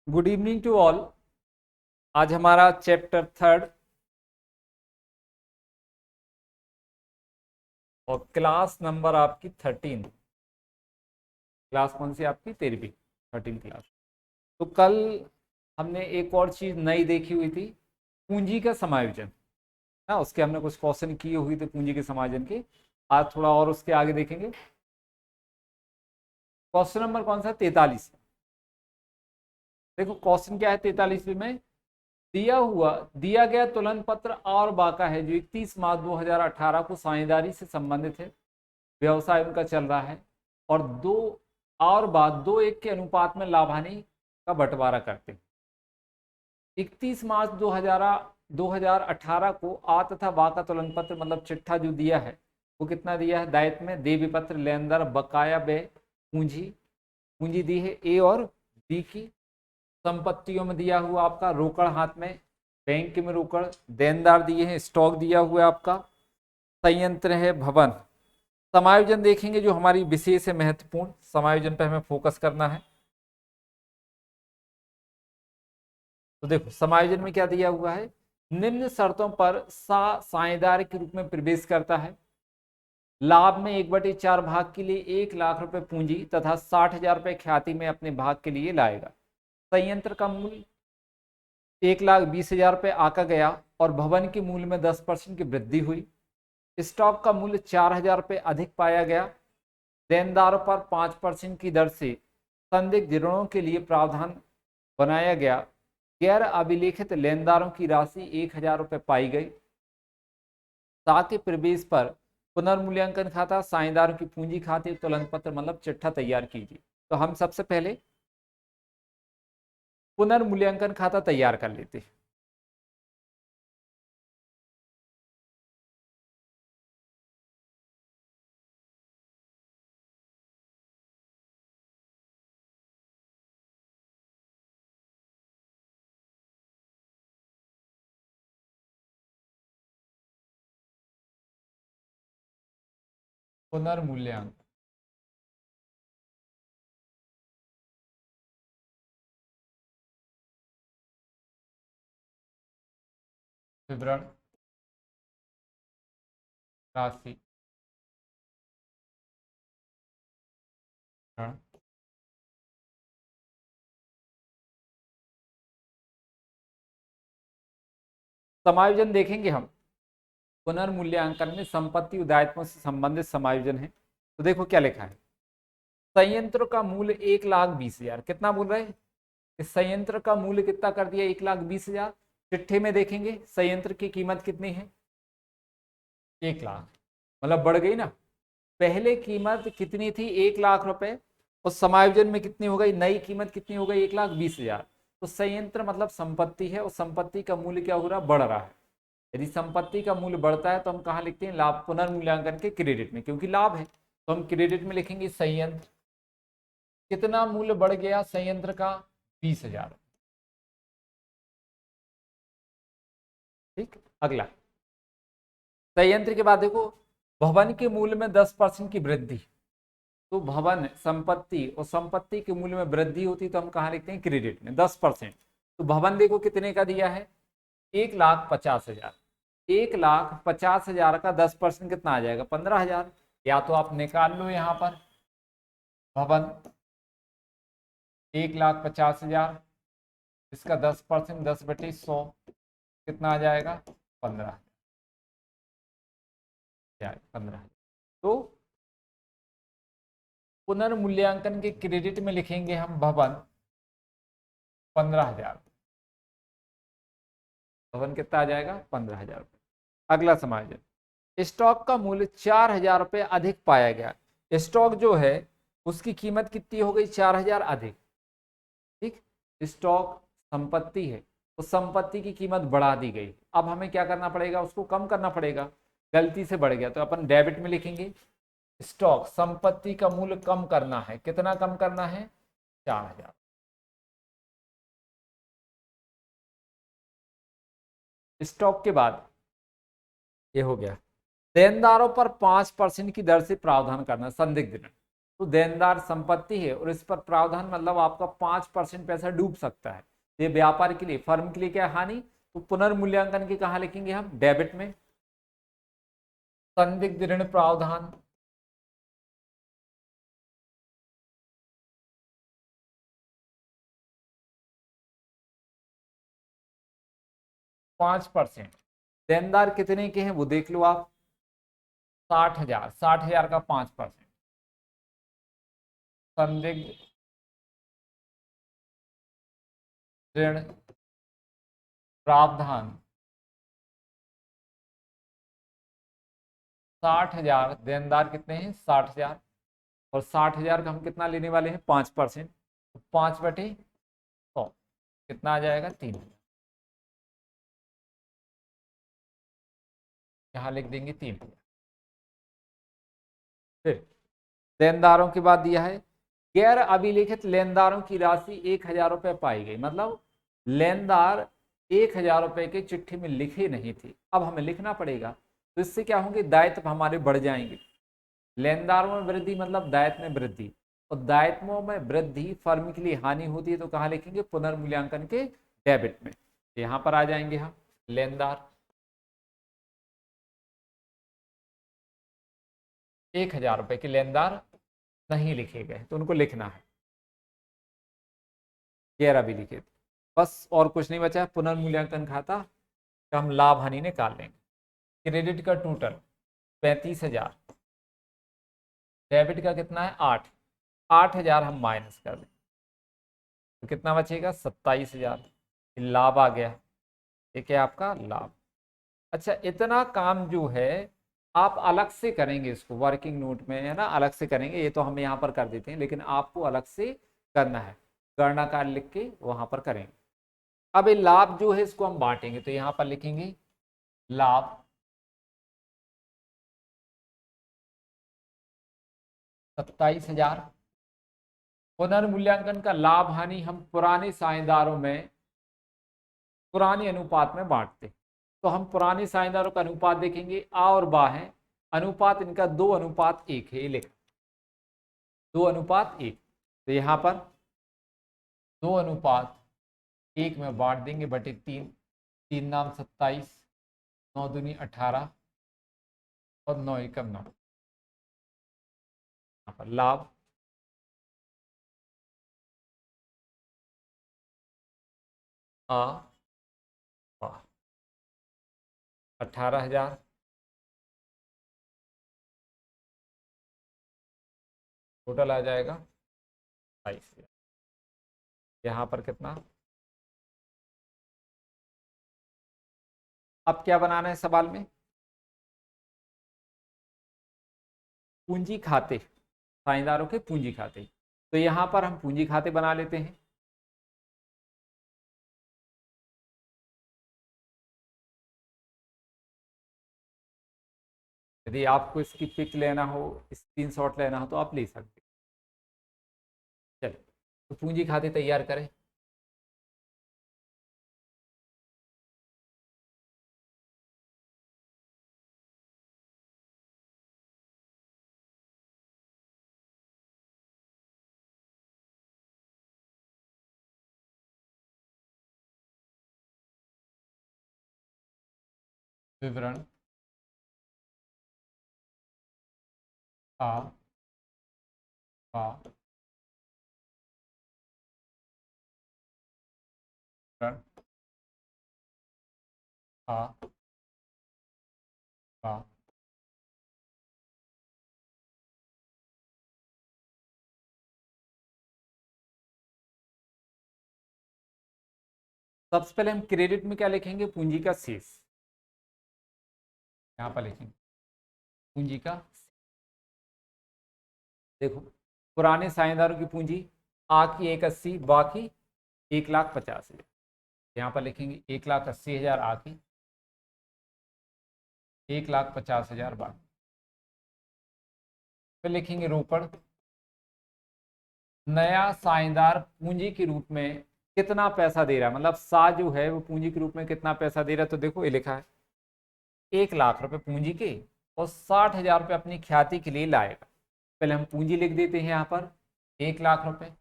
Good evening to all. आज हमारा chapter 3 और क्लास नंबर आपकी 13। क्लास कौन सी आपकी? 13वीं 13 क्लास। तो कल हमने एक और चीज नई देखी हुई थी, पूंजी का समायोजन। ना उसके हमने कुछ क्वेश्चन किए हुए थे पूंजी के समायोजन के। आज थोड़ा और उसके आगे देखेंगे। क्वेश्चन नंबर कौन सा? 43। देखो क्वेश्चन क्या है 43वीं में। दिया गया तुलन पत्र और बाका है जो 31 मार्च 2018 को साझेदारी से संबंधित है। व्यवसाय उनका चल रहा है और दो एक के अनुपात में लाभानी का बंटवारा करते हैं। 31 मार्च 2018 को आ तथा बा का तुलन पत्र मतलब चिट्ठा जो दिया है वो कितना दिया है? दायित्व में देय विपत्र लेनदार बकाया व्यय पूंजी पूंजी दी है ए और बी की। संपत्तियों में दिया हुआ आपका रोकड़ हाथ में, बैंक में रोकड़, देनदार दिए हैं, स्टॉक दिया हुआ है आपका, संयंत्र है, भवन। समायोजन देखेंगे जो हमारी विशेष है महत्वपूर्ण, समायोजन पर हमें फोकस करना है। तो देखो समायोजन में क्या दिया हुआ है, निम्न शर्तों पर साझेदार के रूप में प्रवेश करता है। लाभ में 1/4 भाग के लिए 1 लाख रुपए पूंजी तथा 60,000 रुपए ख्याति में अपने भाग के लिए लाएगा। संयंत्र का मूल्य 1,20,000 रुपए आका गया और भवन के मूल्य में 10% की वृद्धि हुई। स्टॉक का मूल्य 4,000 रुपए अधिक पाया गया। देनदारों पर 5% की दर से संदिग्ध ऋणों के लिए प्रावधान बनाया गया। गैर अभिलेखित लेनदारों की राशि 1,000 रुपए पाई गई। ताकि प्रवेश पर पुनर्मूल्यांकन खाता, साझेदारों की पूंजी खाते, तुलन पत्र मतलब चिट्ठा तैयार कीजिए। तो हम सबसे पहले पुनर्मूल्यांकन खाता तैयार कर लेते हैं। पुनर्मूल्यांकन विवरण राशि समायोजन देखेंगे हम। पुनर्मूल्यांकन में संपत्ति दायित्वों से संबंधित समायोजन है। तो देखो क्या लिखा है, संयंत्र का मूल्य 1,20,000। कितना बोल रहे हैं? इस संयंत्र का मूल्य कितना कर दिया? 1,20,000। चिट्ठे में देखेंगे संयंत्र की कीमत कितनी है? 1 लाख। मतलब बढ़ गई ना। पहले कीमत कितनी थी? 1 लाख रुपए। और समायोजन में कितनी हो गई? नई कीमत कितनी हो गई? 1,20,000। तो संयंत्र मतलब संपत्ति है और संपत्ति का मूल्य क्या हो रहा है? बढ़ रहा है। यदि संपत्ति का मूल्य बढ़ता है तो हम कहाँ लिखते हैं? लाभ पुनर्मूल्यांकन के क्रेडिट में, क्योंकि लाभ है तो हम क्रेडिट में लिखेंगे। संयंत्र कितना मूल्य बढ़ गया? संयंत्र का 20,000। ठीक, अगला संयंत्र के बाद देखो भवन के मूल्य में 10% की वृद्धि। तो भवन संपत्ति और संपत्ति के मूल्य में वृद्धि होती तो हम कहाँ लिखते हैं? क्रेडिट में 10%। तो भवन देखो कितने का दिया है? 1,50,000। 1,50,000 का 10% कितना आ जाएगा? 15,000। या तो आप निकाल लो यहाँ पर भवन 1,50,000, इसका 10% 10/100 कितना आ जाएगा? 15,000। तो पुनर्मूल्यांकन के क्रेडिट में लिखेंगे हम भवन 15,000। भवन कितना आ जाएगा? 15,000। अगला समायोजन, स्टॉक का मूल्य 4,000 रुपये अधिक पाया गया। स्टॉक जो है उसकी कीमत कितनी हो गई? 4,000 अधिक। ठीक, स्टॉक संपत्ति है तो संपत्ति की कीमत बढ़ा दी गई। अब हमें क्या करना पड़ेगा? उसको कम करना पड़ेगा। गलती से बढ़ गया तो अपन डेबिट में लिखेंगे। स्टॉक संपत्ति का मूल्य कम करना है। कितना कम करना है? 4,000। स्टॉक के बाद ये हो गया। देनदारों पर 5% की दर से प्रावधान करना, संदिग्ध ऋण। तो देनदार संपत्ति है और इस पर प्रावधान मतलब आपका 5% पैसा डूब सकता है। ये व्यापार के लिए, फर्म के लिए क्या हानि, तो पुनर्मूल्यांकन की कहाँ लिखेंगे हम, डेबिट में। संदिग्ध ऋण प्रावधान, 5%। देनदार कितने के हैं वो देख लो आप, 60,000, 60,000 का 5%। संदिग्ध ऋण प्रावधान 60,000, देनदार कितने हैं 60,000, और 60,000 का हम कितना लेने वाले हैं 5%, 5/100 कितना आ जाएगा 3। यहाँ लिख देंगे 3। फिर लेनदारों की बात दिया है, गैर अभिलेखित लेनदारों की राशि 1,000 रुपये पाई गई, मतलब लेनदार 1,000 रुपये के चिट्ठी में लिखे नहीं थे, अब हमें लिखना पड़ेगा। तो इससे क्या होंगे, दायित्व हमारे बढ़ जाएंगे। लेनदारों में वृद्धि मतलब दायित्व में वृद्धि, और दायित्वों में वृद्धि फर्म के लिए हानि होती है, तो कहाँ लिखेंगे, पुनर्मूल्यांकन के डेबिट में। यहाँ पर आ जाएंगे हम, लेनदार 1,000 रुपये के लेनदार नहीं लिखे गए तो उनको लिखना है गैर अभिलिखित। बस और कुछ नहीं बचा, पुनर्मूल्यांकन खाता का हम लाभ हानि निकाल लेंगे। क्रेडिट का टोटल 35,000, डेबिट का कितना है 8, 8,000 हम माइनस कर दें तो कितना बचेगा 27,000, लाभ आ गया। ये क्या आपका लाभ। अच्छा, इतना काम जो है आप अलग से करेंगे, इसको वर्किंग नोट में है ना अलग से करेंगे, ये तो हम यहाँ पर कर देते हैं, लेकिन आपको अलग से करना है, गणना कार्य लिख के वहां पर करेंगे। अब ये लाभ जो है इसको हम बांटेंगे, तो यहाँ पर लिखेंगे लाभ 27,000। पुनर्मूल्यांकन का लाभ हानि हम पुराने साझेदारों में पुराने अनुपात में बांटते, तो हम पुराने साझेदारों का अनुपात देखेंगे, आ और बा है, अनुपात इनका 2:1 है, ये लिखा 2:1। तो यहाँ पर 2:1 में बांट देंगे बटे 3, 3 नाम 27, 9 दूनी 18 और 9 एकम 9। यहाँ पर लाभ आ 18,000, टोटल आ जाएगा 22,000। यहाँ पर कितना, अब क्या बनाना है सवाल में, पूंजी खाते, साझेदारों के पूंजी खाते। तो यहाँ पर हम पूंजी खाते बना लेते हैं। यदि आपको इसकी पिक लेना हो, स्क्रीनशॉट लेना हो तो आप ले सकते हैं। चलिए, तो पूंजी खाते तैयार करें। विवरण आ आ विवरण आ आ सबसे पहले हम क्रेडिट में क्या लिखेंगे, पूंजी का शेष, यहाँ पर लिखेंगे पूंजी का। देखो, पुराने साझेदारों की पूंजी आ की 180, बाकी 1,50,000, यहाँ पर लिखेंगे 1,80,000 आ की, 1,50,000 बाकी। फिर लिखेंगे रोकड़, नया साझेदार पूंजी के रूप में कितना पैसा दे रहा है, मतलब सा जो है वो पूंजी के रूप में कितना पैसा दे रहा है, तो देखो ये लिखा है 1,00,000 रुपए पूंजी के और 60,000 रुपये अपनी ख्याति के लिए लाएगा। पहले हम पूंजी लिख देते हैं यहाँ पर 1,00,000 रुपए,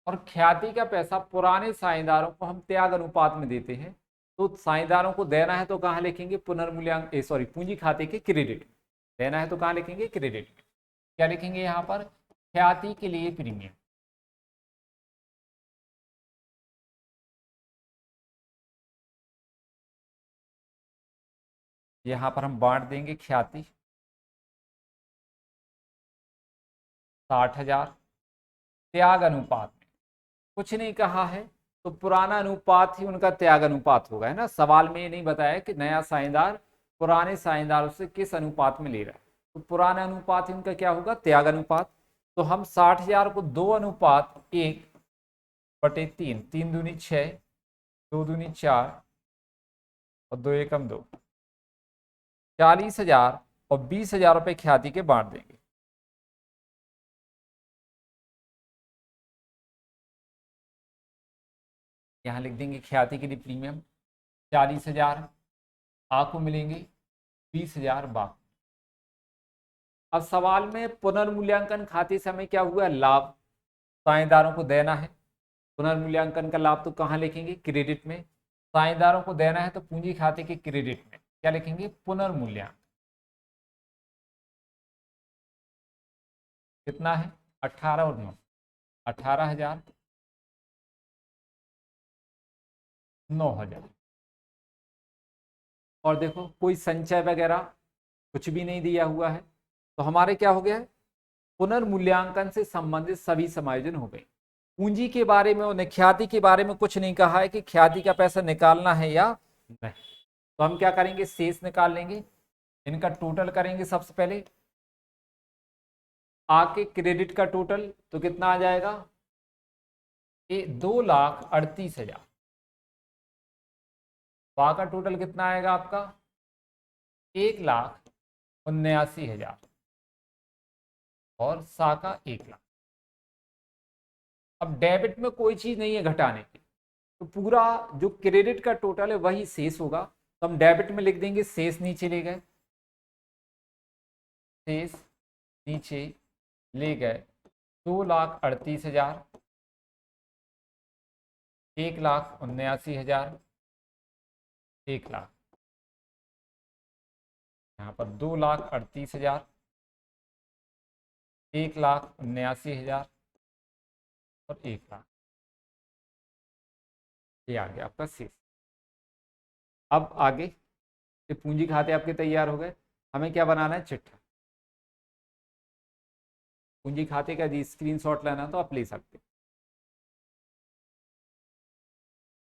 और ख्याति का पैसा पुराने साझेदारों को हम त्याग अनुपात में देते हैं। तो साझेदारों को देना है तो कहाँ लिखेंगे, पुनर्मूल्यांकन सॉरी पूंजी खाते के क्रेडिट में। देना है तो कहाँ लिखेंगे, क्रेडिट में। क्या लिखेंगे यहाँ पर, ख्याति के लिए प्रीमियम। यहाँ पर हम बांट देंगे ख्याति 60,000, त्याग अनुपात में कुछ नहीं कहा है, तो पुराना अनुपात ही उनका त्याग अनुपात होगा, है ना। सवाल में ये नहीं बताया कि नया साझेदार पुराने साझेदारों से किस अनुपात में ले रहा है, तो पुराना अनुपात ही उनका क्या होगा, त्याग अनुपात। तो हम 60,000 को 2:1/3, 3 दूनी 6, 2 दूनी 4 और 2 एकम 2, 40,000 और 20,000 रुपए ख्याति के बांट देंगे। यहाँ लिख देंगे ख्याति के लिए प्रीमियम 40,000, आपको मिलेंगे 20,000 बाकी। अब सवाल में पुनर्मूल्यांकन खाते से हमें क्या हुआ, लाभ साझेदारों को देना है। पुनर्मूल्यांकन का लाभ तो कहाँ लिखेंगे, क्रेडिट में। साझेदारों को देना है तो पूंजी खाते के क्रेडिट में क्या लिखेंगे, पुनर्मूल्यांकन। कितना है, 18 और 9, 18,000, 9,000। और देखो कोई संचय वगैरह कुछ भी नहीं दिया हुआ है, तो हमारे क्या हो गया है, पुनर्मूल्यांकन से संबंधित सभी समायोजन हो गए। पूंजी के बारे में और ख्याति के बारे में कुछ नहीं कहा है कि ख्याति का पैसा निकालना है या नहीं। तो हम क्या करेंगे, शेष निकाल लेंगे, इनका टोटल करेंगे सबसे पहले। आके क्रेडिट का टोटल तो कितना आ जाएगा, ये 2,38,000। वहां का टोटल कितना आएगा आपका, 1,79,000 और सा का 1,00,000। अब डेबिट में कोई चीज नहीं है घटाने की, तो पूरा जो क्रेडिट का टोटल है वही शेष होगा। तो हम डेबिट में लिख देंगे, शेष नीचे ले गए, शेष नीचे ले गए 2,38,000, 1,79,000, 1,00,000। यहाँ पर 2,38,000, 1,79,000 और 1,00,000, ये आ गया आपका शेष। अब आगे ये पूंजी खाते आपके तैयार हो गए, हमें क्या बनाना है, चिट्ठा। पूंजी खाते का यदि स्क्रीनशॉट लेना तो आप ले सकते हैं।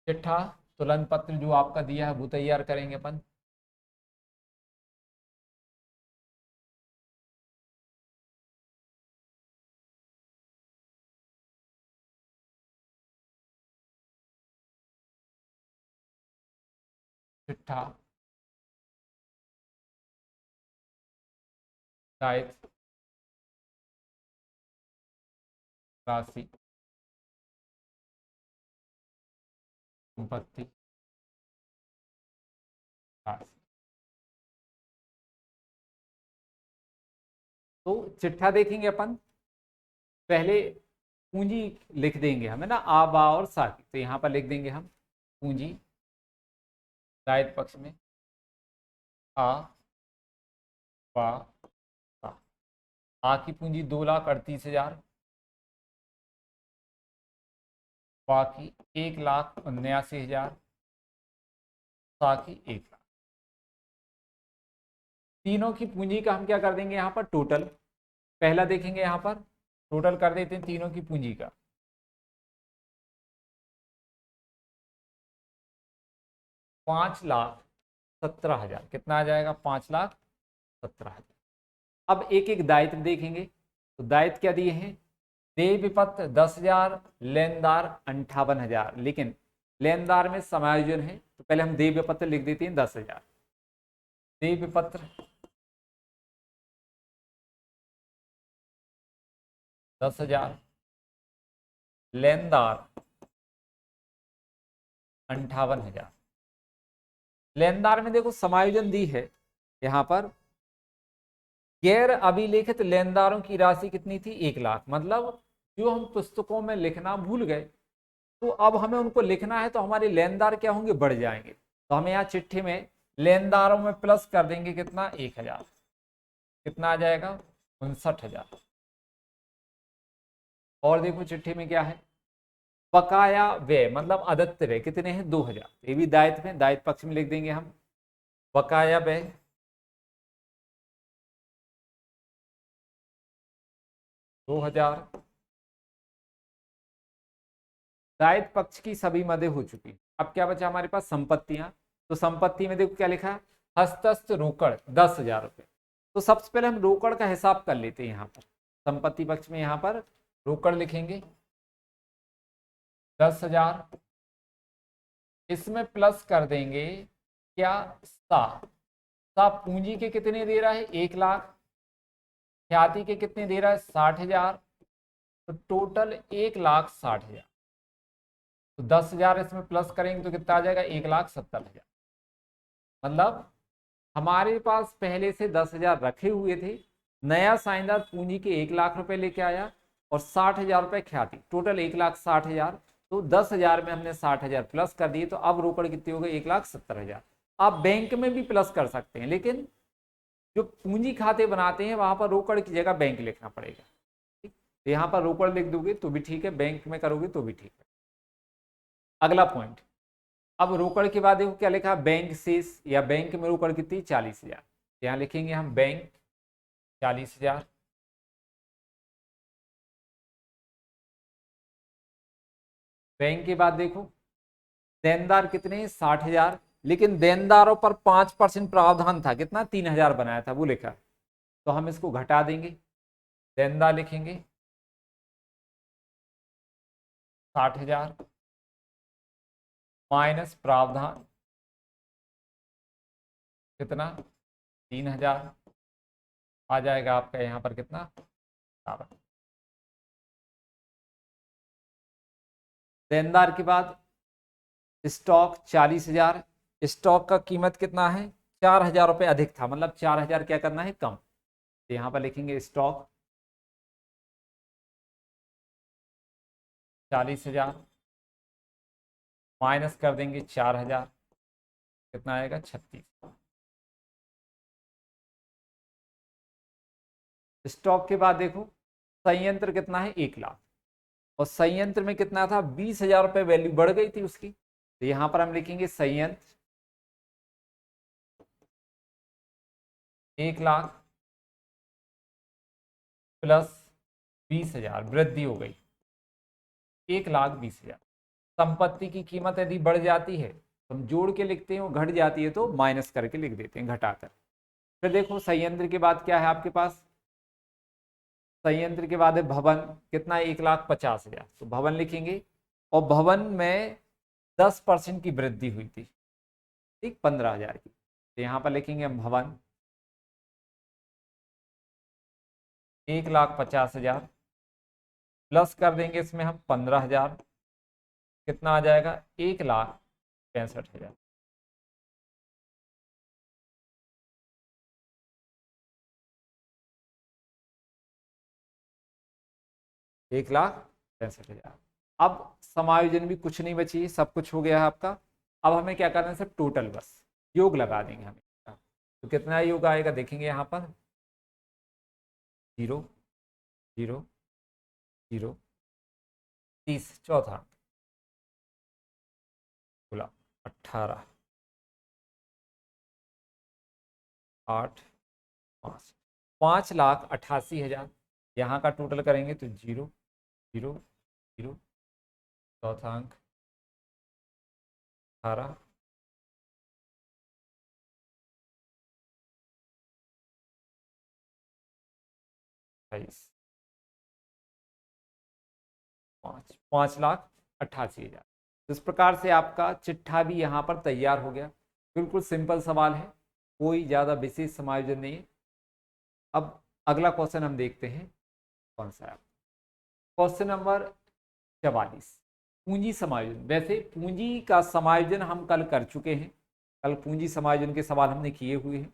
चिट्ठा तुलन पत्र जो आपका दिया है वो तैयार करेंगे अपन। चिट्ठा दायित्व राशि संपत्ति राशि। तो चिट्ठा देखेंगे अपन, पहले पूंजी लिख देंगे हमें ना, आ बा और सा की, तो यहाँ पर लिख देंगे हम पूंजी दायित्व पक्ष में आ बा सा। आ की पूंजी 2,38,000, बाकी 1,79,000, सा की 1,00,000। तीनों की पूंजी का हम क्या कर देंगे यहाँ पर टोटल। पहला देखेंगे यहाँ पर टोटल कर देते हैं तीनों की पूंजी का, 5,17,000। कितना आ जाएगा, 5,17,000। अब एक एक दायित्व देखेंगे, तो दायित्व क्या दिए हैं, देय विपत्र 10,000, लेनदार 58,000। लेकिन लेनदार में समायोजन है, तो पहले हम देय विपत्र लिख देते हैं 10,000। देय विपत्र 10,000, लेनदार 58,000। लेनदार में देखो समायोजन दी है यहाँ पर गैर अभिलेखित लेनदारों की राशि कितनी थी? 1,00,000। मतलब जो हम पुस्तकों में लिखना भूल गए, तो अब हमें उनको लिखना है, तो हमारे लेनदार क्या होंगे? बढ़ जाएंगे। तो हमें यहाँ चिट्ठी में लेनदारों में प्लस कर देंगे कितना? 1,000। कितना आ जाएगा? 59,000। और देखो चिट्ठी में क्या है? बकाया व्यय मतलब अदत्त व्यय कितने हैं? 2,000। ये भी दायित्व में, दायित्व पक्ष में लिख देंगे हम। बकाया व्यय 2,000। दायित्व पक्ष की सभी मदें हो चुकी। अब क्या बचा हमारे पास? संपत्तियां। तो संपत्ति में देखो क्या लिखा है? हस्तस्थ रोकड़ 10,000 रुपये। तो सबसे पहले हम रोकड़ का हिसाब कर लेते हैं। यहाँ पर संपत्ति पक्ष में यहाँ पर रोकड़ लिखेंगे 10,000। इसमें प्लस कर देंगे क्या? सा पूंजी के कितने दे रहा है? 1,00,000। ख्याति के कितने दे रहा है? 60,000। तो टोटल 1,60,000। तो 10,000 इसमें प्लस करेंगे तो कितना आ जाएगा? 1,70,000। मतलब हमारे पास पहले से 10,000 रखे हुए थे, नया साझेदार पूंजी के 1,00,000 रुपए लेके आया और 60,000 रुपए ख्याति, टोटल 1,60,000। तो 10,000 में हमने 60,000 प्लस कर दिए, तो अब रोकड़ कितनी हो गई? 1,70,000। आप बैंक में भी प्लस कर सकते हैं, लेकिन जो पूंजी खाते बनाते हैं वहां पर रोकड़ की जगह बैंक लिखना पड़ेगा। ठीक, तो यहाँ पर रोकड़ लिख दोगे तो भी ठीक है, बैंक में करोगे तो भी ठीक है। अगला पॉइंट, अब रोकड़ के बाद देखो क्या लिखा? बैंक शेष या बैंक में रोकड़ कितनी? 40,000। यहाँ लिखेंगे हम बैंक 40,000। बैंक के बाद देखो देनदार कितने हैं? 60,000। लेकिन देनदारों पर 5% प्रावधान था, कितना? 3,000 बनाया था, वो लिखा। तो हम इसको घटा देंगे, देनदार लिखेंगे 60,000 माइनस प्रावधान कितना? 3,000। आ जाएगा आपका यहाँ पर कितना? 12। देनदार के बाद स्टॉक 40,000। स्टॉक का कीमत कितना है? 4,000 रुपये अधिक था, मतलब 4,000 क्या करना है? कम। तो यहाँ पर लिखेंगे स्टॉक 40,000 माइनस कर देंगे 4,000। कितना आएगा? 36। स्टॉक के बाद देखो संयंत्र कितना है? 1,00,000। और संयंत्र में कितना था? 20,000 रुपये वैल्यू बढ़ गई थी उसकी। तो यहां पर हम लिखेंगे संयंत्र 1,00,000 प्लस 20,000 वृद्धि हो गई 1,20,000। संपत्ति की कीमत यदि बढ़ जाती है तो हम जोड़ के लिखते हैं, वो घट जाती है तो माइनस करके लिख देते हैं, घटाकर। फिर देखो संयंत्र के बाद क्या है आपके पास? संयंत्र के बाद है भवन, कितना? 1,50,000। तो भवन लिखेंगे, और भवन में 10% की वृद्धि हुई थी, ठीक, 15,000 की। तो यहाँ पर लिखेंगे हम भवन 1,50,000 प्लस कर देंगे इसमें हम 15,000। कितना आ जाएगा? 1,65,000। 1,65,000। अब समायोजन भी कुछ नहीं बची, सब कुछ हो गया है आपका। अब हमें क्या करना है? सब टोटल बस योग लगा देंगे हमें। तो कितना योग आएगा देखेंगे यहाँ पर? 0 0 0 30, चौथा बोला 18 8 5 5,88,000। यहाँ का टोटल करेंगे तो 0 0 0, चौथा अंक 18 28 5,88,000। इस प्रकार से आपका चिट्ठा भी यहाँ पर तैयार हो गया। बिल्कुल सिंपल सवाल है, कोई ज़्यादा विशेष समायोजन नहीं है। अब अगला क्वेश्चन हम देखते हैं कौन सा है। क्वेश्चन नंबर 44, पूंजी समायोजन। वैसे पूंजी का समायोजन हम कल कर चुके हैं, कल पूंजी समायोजन के सवाल हमने किए हुए हैं।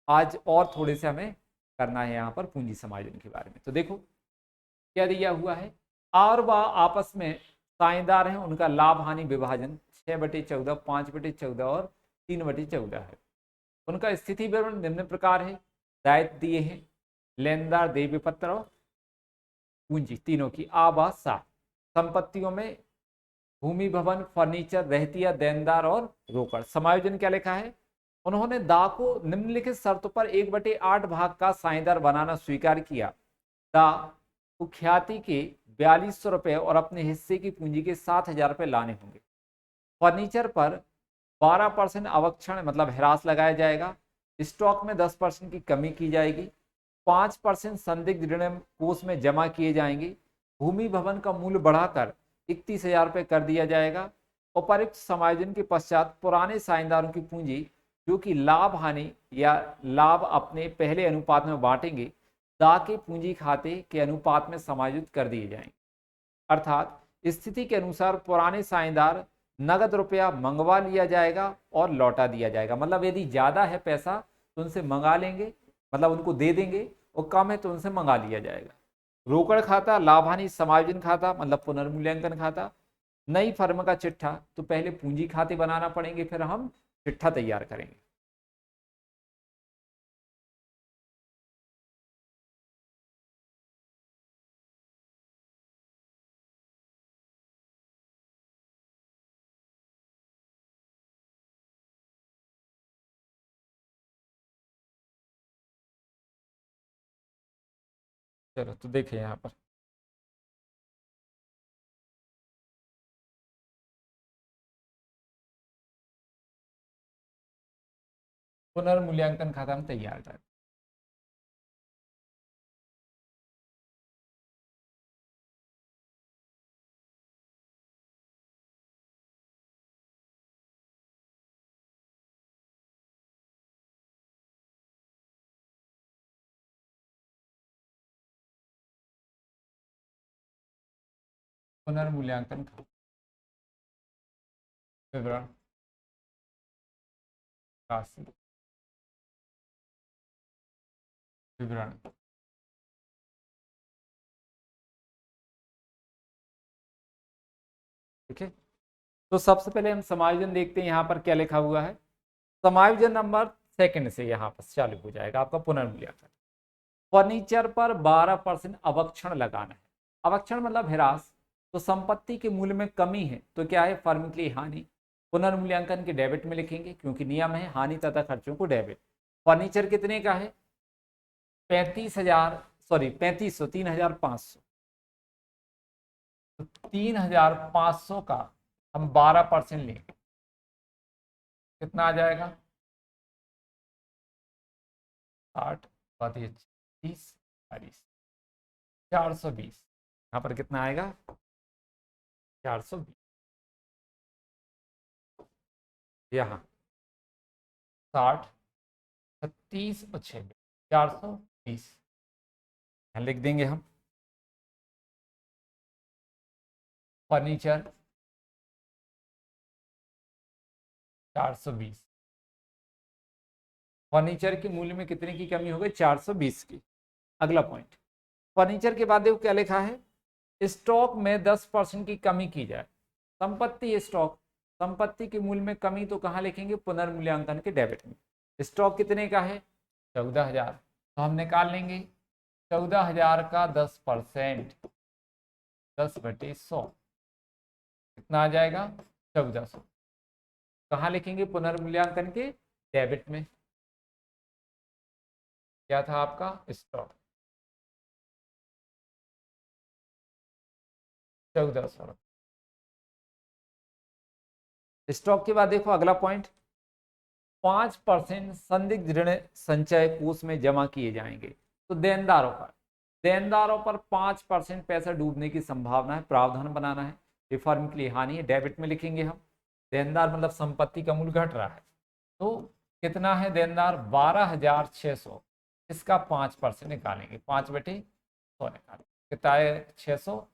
आज और थोड़े से हमें करना है यहाँ पर पूंजी समायोजन के बारे में। तो देखो क्या दिया हुआ है, और वह आपस में साझेदार हैं, उनका लाभ हानि विभाजन 6/14, 5/14 और 3/14 है। उनका स्थिति विवरण निम्न प्रकार है, दायित्व दिए हैं, लेनदार, देय विपत्र और पूंजी तीनों की आवासा। संपत्तियों में भूमि, भवन, फर्नीचर, रहतिया, देनदार और रोकड़। समायोजन क्या लिखा है, उन्होंने दा को निम्नलिखित शर्तों पर 1/8 भाग का साझेदार बनाना स्वीकार किया। दा को ख्याति के 4200 रुपए और अपने हिस्से की पूंजी के 7000 रुपए लाने होंगे। फर्नीचर पर 12% अवक्षण मतलब ह्रास लगाया जाएगा। स्टॉक में 10% की कमी की जाएगी। 5% संदिग्ध ऋण कोष में जमा किए जाएंगे। भूमि, भवन का मूल्य बढ़ाकर 31,000 रुपये कर दिया जाएगा। उपरोक्त समायोजन के पश्चात पुराने साझेदारों की पूंजी, जो कि लाभ हानि या लाभ अपने पहले अनुपात में बांटेंगे, दा के पूंजी खाते के अनुपात में समायोजित कर दिए जाएंगे। अर्थात स्थिति के अनुसार पुराने साझेदार नगद रुपया मंगवा लिया जाएगा और लौटा दिया जाएगा। मतलब यदि ज्यादा है पैसा तो उनसे मंगा लेंगे, मतलब उनको दे देंगे, और कम है तो उनसे मंगा लिया जाएगा। रोकड़ खाता, लाभानी समायोजन खाता मतलब पुनर्मूल्यांकन खाता। नई फर्म का चिट्ठा, तो पहले पूंजी खाते बनाना पड़ेंगे, फिर हम चिट्ठा तैयार करेंगे। चलो तो देखिए यहाँ पर पुनर्मूल्यांकन खाता हम तैयार करें। पुनर्मूल्यांकन विवरण राशि विवरण। ठीक है, तो सबसे पहले हम समायोजन देखते हैं। यहाँ पर क्या लिखा हुआ है, समायोजन नंबर सेकंड से यहाँ पर चालू हो जाएगा आपका पुनर्मूल्यांकन। फर्नीचर पर 12% अवक्षण लगाना है। अवक्षण मतलब ह्रास। तो संपत्ति के मूल्य में कमी है तो क्या है, फर्म के लिए हानि। पुनर्मूल्यांकन के डेबिट में लिखेंगे, क्योंकि नियम है हानि तथा खर्चों को डेबिट। फर्नीचर कितने का है, 35,000 3,500। तो 3,500 का हम 12% लेंगे, कितना आ जाएगा, 60, 30, 40, 420। यहाँ पर कितना आएगा, 420। यहाँ 60, 36 और 26, 420 यहाँ लिख देंगे हम। फर्नीचर 420, फर्नीचर के मूल्य में कितने की कमी हो गई, 420 की। अगला पॉइंट, फर्नीचर के बाद देखो क्या लिखा है, स्टॉक में 10% की कमी की जाए। संपत्ति स्टॉक, संपत्ति के मूल्य में कमी तो कहाँ लिखेंगे, पुनर्मूल्यांकन के डेबिट में। स्टॉक कितने का है, 14,000, तो हम निकाल लेंगे 14,000 का 10%, 10/100 कितना आ जाएगा, 1400। कहाँ लिखेंगे, पुनर्मूल्यांकन के डेबिट में। क्या था आपका, स्टॉक 1400। स्टॉक के बाद देखो अगला पॉइंट, 5% संदिग्ध ऋण संचय कोष में जमा किए जाएंगे। तो देनदारों पर 5% पैसा डूबने की संभावना है, प्रावधान बनाना है। ये फर्म के लिए हानि है, डेबिट में लिखेंगे हम। देनदार मतलब संपत्ति का मूल्य घट रहा है, तो कितना है देनदार, 12,600। इसका 5% निकालेंगे, 5/100 निकालेंगे, कितना है, 600।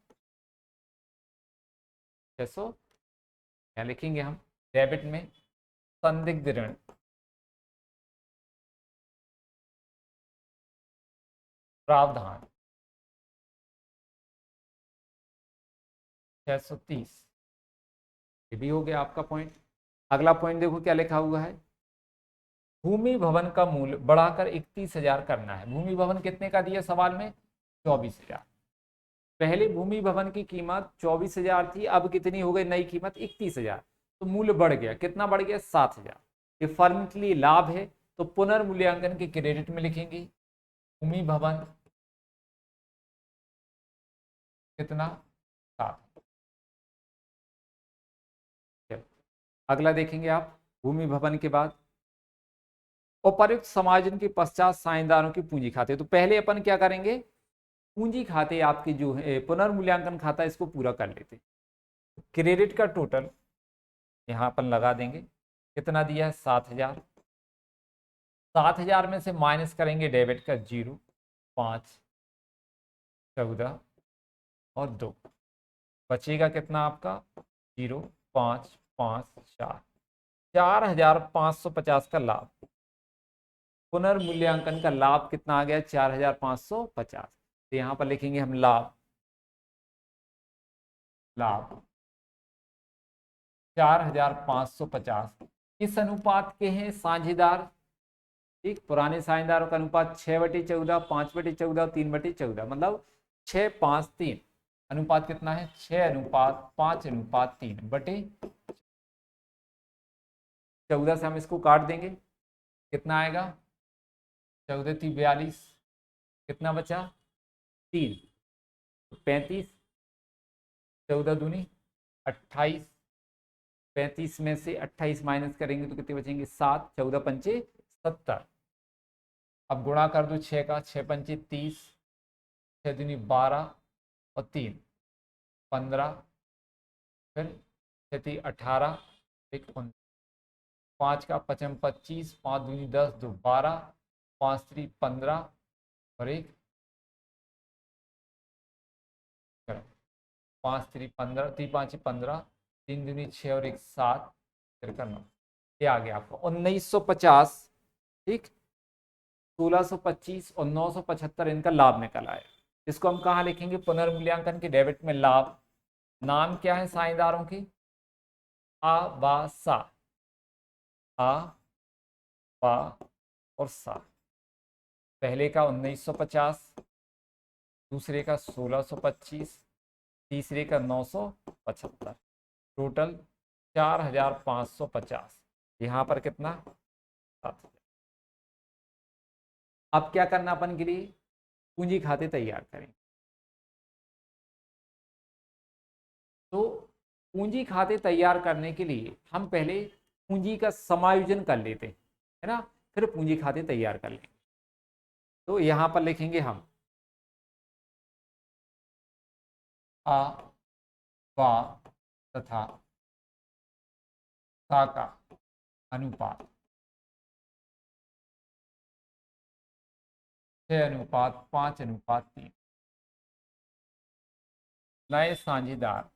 क्या लिखेंगे हम, डेबिट में संदिग्ध ऋण प्रावधान 630, ये भी हो गया आपका पॉइंट। अगला पॉइंट देखो क्या लिखा हुआ है, भूमि भवन का मूल्य बढ़ाकर 31,000 करना है। भूमि भवन कितने का दिया सवाल में, 24,000। पहले भूमि भवन की कीमत 24,000 थी, अब कितनी हो गई नई कीमत 31,000, तो मूल्य बढ़ गया, कितना बढ़ गया 7,000। ये फर्म के लिए लाभ है, तो पुनर्मूल्यांकन के क्रेडिट में लिखेंगे भूमि भवन कितना 7। अगला देखेंगे आप, भूमि भवन के बाद उपर्युक्त समायोजन के पश्चात साझेदारों की पूंजी खाते। तो पहले अपन क्या करेंगे, पूंजी खाते आपके जो है पुनर्मूल्यांकन खाता, इसको पूरा कर लेते। क्रेडिट का टोटल यहां अपन लगा देंगे, कितना दिया है 7,000। 7,000 में से माइनस करेंगे डेबिट का 0, 5, 14 और 2, बचेगा कितना आपका 0, 5, 5, 4, 4,550 का लाभ। पुनर्मूल्यांकन का लाभ कितना आ गया 4,550। तो यहां पर लिखेंगे हम लाभ, लाभ 4,550 किस अनुपात के हैं साझेदार, ठीक, पुराने साझेदारों का अनुपात 6/14, 5/14, 3/14, मतलब 6-5-3। अनुपात कितना है 6:5-3/14 से हम इसको काट देंगे, कितना आएगा 14×3 = 42, कितना बचा 3, 35, 14×2 = 28, 35 में से 28 माइनस करेंगे तो कितने बचेंगे 7, 14×5 = 70। अब गुणा कर दो 6 का, 6×5 = 30, 6×2 = 12 और 3 15, फिर 6×3 = 18, 5 का 5 × 25, 5×2 = 10, 2 12, 5×3 = 15 और 1 5×3 = 15, 3×5 = 15, 3×2 = 6 और 1 7, फिर करना ये आ गया आपको 1950, ठीक, 1625 और 975 इनका लाभ निकल आया। इसको हम कहाँ लिखेंगे, पुनर्मूल्यांकन के डेबिट में लाभ। नाम क्या है साझेदारों की, आ बा सा, आ बा और सा। पहले का 1950, दूसरे का 1625, तीसरे का 975, टोटल 4,550। यहाँ पर कितना 7,000। अब क्या करना अपन के लिए, पूंजी खाते तैयार करें। तो पूंजी खाते तैयार करने के लिए हम पहले पूंजी का समायोजन कर लेते हैं, है ना, फिर पूंजी खाते तैयार कर लेंगे। तो यहां पर लिखेंगे हम आ बा तथा सा का अनुपात 6:5:3। नए साझेदार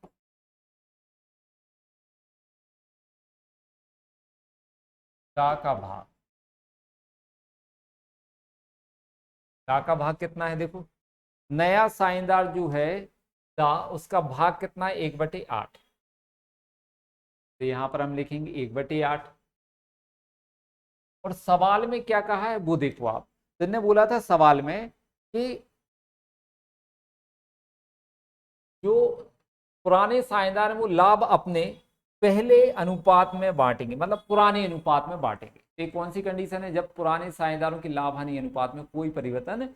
दा का भाग, दा का भाग कितना है देखो, नया साझेदार जो है दा, उसका भाग कितना है 1/8। तो यहां पर हम लिखेंगे 1/8। और सवाल में क्या कहा है वो देखो आप, तुमने बोला था सवाल में कि जो पुराने साझेदार हैं वो लाभ अपने पहले अनुपात में बांटेंगे, मतलब पुराने अनुपात में बांटेंगे। ये कौन सी कंडीशन है, जब पुराने साझेदारों की लाभ हानि अनुपात में कोई परिवर्तन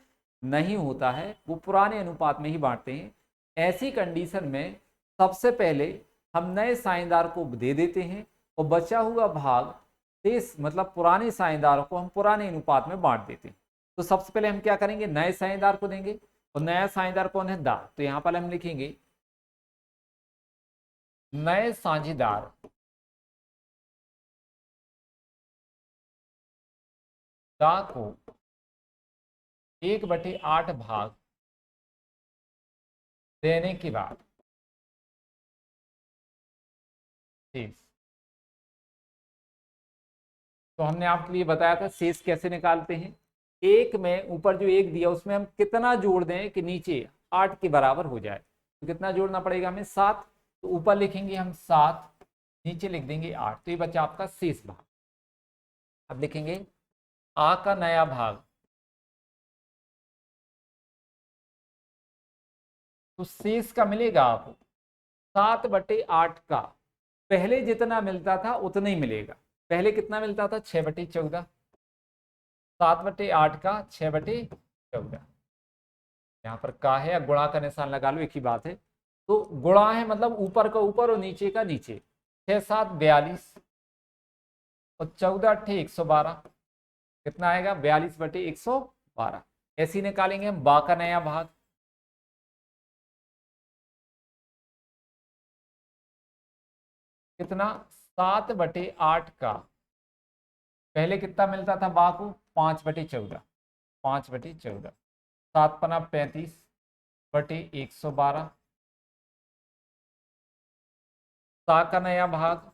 नहीं होता है, वो पुराने अनुपात में ही बांटते हैं। ऐसी कंडीशन में सबसे पहले हम नए साझेदार को दे देते हैं और बचा हुआ भाग शेष मतलब पुराने साझेदारों को हम पुराने अनुपात में बांट देते हैं। तो सबसे पहले हम क्या करेंगे, नए साझेदार को देंगे, और नया साझेदार कौन है दा। तो यहां पर हम लिखेंगे नए साझेदार दा को 1/8 भाग देने के बाद शेष, तो हमने आपके लिए बताया था शेष कैसे निकालते हैं, एक में ऊपर जो एक दिया उसमें हम कितना जोड़ दें कि नीचे 8 के बराबर हो जाए, तो कितना जोड़ना पड़ेगा हमें 7। तो ऊपर लिखेंगे हम 7, नीचे लिख देंगे 8, तो ये बचा आपका शेष भाग। अब लिखेंगे आ का नया भाग, तो शेष का मिलेगा आपको 7/8 का, पहले जितना मिलता था उतना ही मिलेगा। पहले कितना मिलता था 6/14, 7/8 का 6/14। यहाँ पर का है या गुणा का निशान लगा लो, एक ही बात है। तो गुणा है मतलब ऊपर का ऊपर और नीचे का नीचे, 6 7 42 और 14 112, कितना आएगा 42/112। ऐसे ही निकालेंगे हम बा का नया भाग, कितना 7/8 का, पहले कितना मिलता था बा को 5/14, 5/14, 7 × 35/112। सा का नया भाग,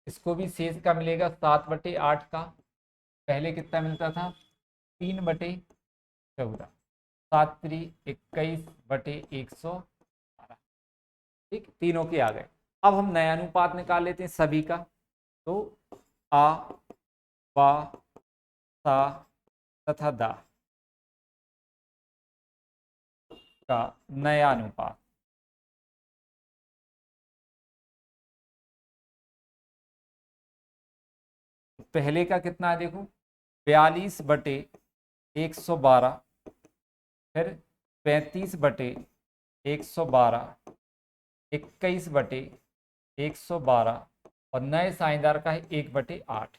इसको भी शेष का मिलेगा 7/8 का, पहले कितना मिलता था 3/14, 7 × 21/112। ठीक, तीनों के आ गए। अब हम नया अनुपात निकाल लेते हैं सभी का। तो आ, बा, सा तथा दा का नया अनुपात, पहले का कितना है देखो 42/112, फिर 35/112, 21/112 और नए साझेदार का है 1/8।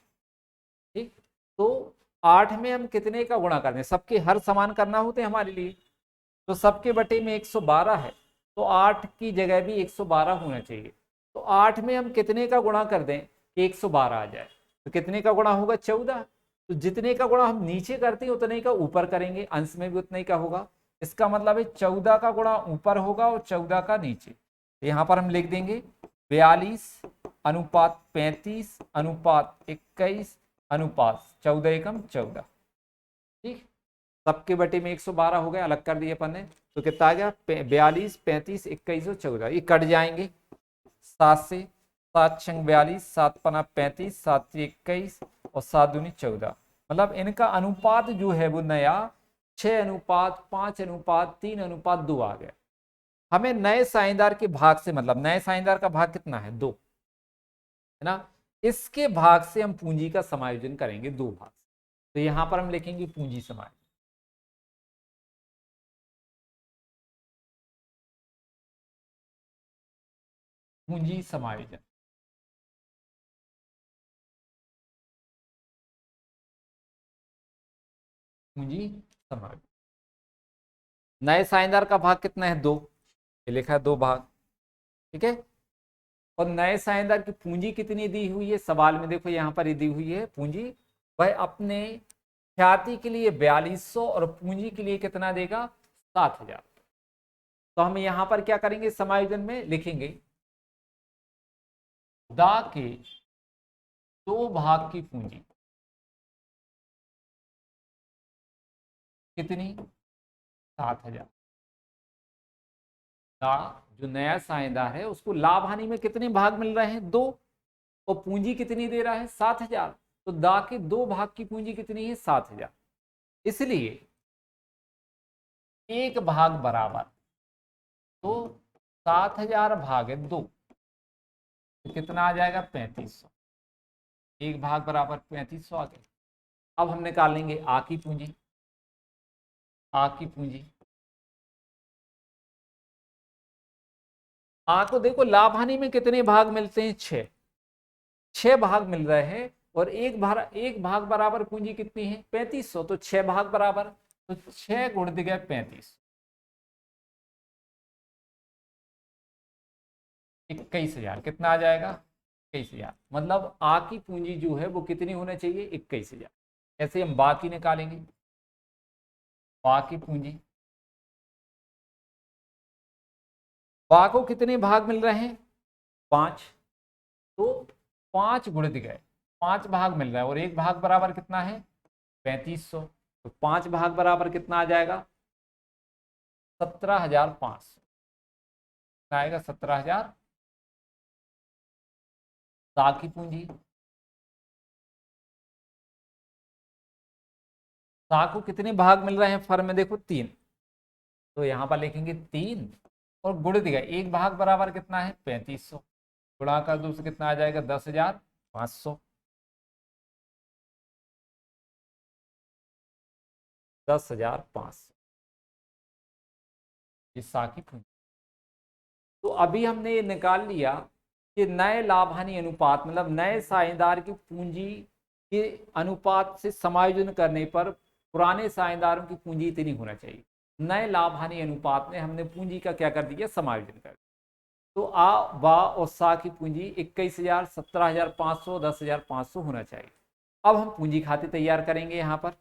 ठीक, तो 8 में हम कितने का गुणा करते हैं, सबके हर समान करना होते हैं हमारे लिए, तो सबके बटे में 112 है, तो 8 की जगह भी 112 होना चाहिए। तो 8 में हम कितने का गुणा कर दें कि 112 आ जाए, तो कितने का गुणा होगा 14। तो जितने का गुणा हम नीचे करते हैं उतने का ऊपर करेंगे, अंश में भी उतने का होगा। इसका मतलब है 14 का गुणा ऊपर होगा और 14 का नीचे। यहाँ पर हम लिख देंगे 42/35/21/14। ठीक, सबके बटे में 112 हो गया, अलग कर दिए अपन ने, तो कितना आ गया 42 35 21 और 14, ये कट जाएंगे 7 से, 7 6 42, 7 5 35, 7 3 21 और 7 दूनी 14। मतलब इनका अनुपात जो है वो नया 6:5:3:2 आ गया। हमें नए साझेदार के भाग से मतलब, नए साझेदार का भाग कितना है 2, है ना, इसके भाग से हम पूंजी का समायोजन करेंगे 2 भाग। तो यहां पर हम लिखेंगे पूंजी समायोजन, पूंजी समायोजन, पूंजी समायोजन। नए साझेदार का भाग कितना है 2, ये लिखा है 2 भाग। ठीक है, और नए साझेदार की पूंजी कितनी दी हुई है सवाल में, देखो यहां पर दी हुई है पूंजी, वह अपने ख्याति के लिए 4200 और पूंजी के लिए कितना देगा 7000। तो हम यहां पर क्या करेंगे समायोजन में लिखेंगे दा के 2 भाग की पूंजी कितनी 7000। दा जो नया साझेदार है उसको लाभ हानि में कितने भाग मिल रहे हैं 2, और पूंजी कितनी दे रहा है 7000। तो दा के 2 भाग की पूंजी कितनी है 7000, इसलिए एक भाग बराबर, तो 7000 भागे 2, तो कितना आ जाएगा 3500, एक भाग बराबर 3500 आ गया। अब हम निकालेंगे आ की पूंजी, आ की पूंजी, आ को देखो लाभ हानि में कितने भाग मिलते हैं 6, 6 भाग मिल रहे हैं, और एक भाग बराबर पूंजी कितनी है 3500, तो 6 भाग बराबर, तो 6 गुण दिया 35, 21,000 कितना आ जाएगा 21,000। मतलब आ की पूंजी जो है वो कितनी होना चाहिए 21,000। ऐसे हम बाकी निकालेंगे, बाकी पूंजी, बा को कितने भाग मिल रहे हैं 5, तो 5 गुणित गए, 5 भाग मिल रहा है और 1 भाग बराबर कितना है 3500, तो 5 भाग बराबर कितना आ जाएगा 17,500 आएगा 17,000। साख की पूंजी, साख को कितने भाग मिल रहे हैं फर्म में देखो 3, तो यहां पर लिखेंगे 3 और गुणित गए 1 भाग बराबर कितना है 3500, गुणा कर दो से कितना आ जाएगा 10,500, 10,500 ये साख की पूंजी। तो अभी हमने ये निकाल लिया कि नए लाभ हानि अनुपात मतलब नए साझेदार की पूंजी के अनुपात से समायोजन करने पर पुराने साझेदारों की पूंजी इतनी होना चाहिए। नए लाभ हानि अनुपात में हमने पूंजी का क्या कर दिया समायोजन कर दिया। तो आ बा और सा की पूंजी 21,000, 17,500, 10,500 होना चाहिए। अब हम पूंजी खाते तैयार करेंगे यहां पर।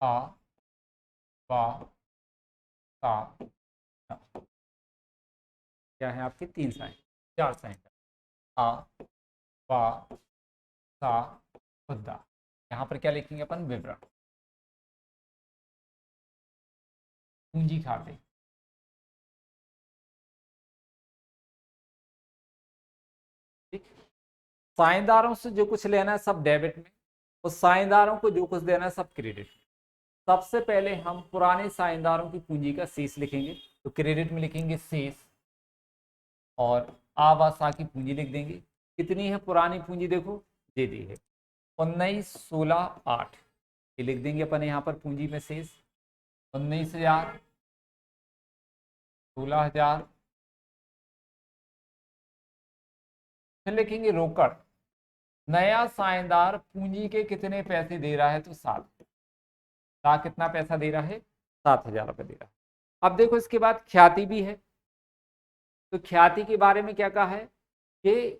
आ बा सा, क्या है आपके 3 साइन 4 साइन, आ बा सा खुदा। यहाँ पर क्या लिखेंगे अपन विवरण पूंजी खाते। ठीक, साझेदारों से जो कुछ लेना है सब डेबिट में और साझेदारों को जो कुछ देना है सब क्रेडिट में। सबसे पहले हम पुराने साझेदारों की पूंजी का शेष लिखेंगे, तो क्रेडिट में लिखेंगे शेष और आवासा की पूंजी लिख देंगे। कितनी है पुरानी पूंजी देखो दे दी है 19,16,8, ये लिख देंगे अपन यहाँ पर पूंजी में शेष 19,000, 16,000। फिर लिखेंगे रोकड़, नया साझेदार पूंजी के कितने पैसे दे रहा है तो 7, कितना पैसा दे रहा है 7,000 रुपये दे रहा है। अब देखो इसके बाद ख्याति भी है, तो ख्याति के बारे में क्या कहा है कि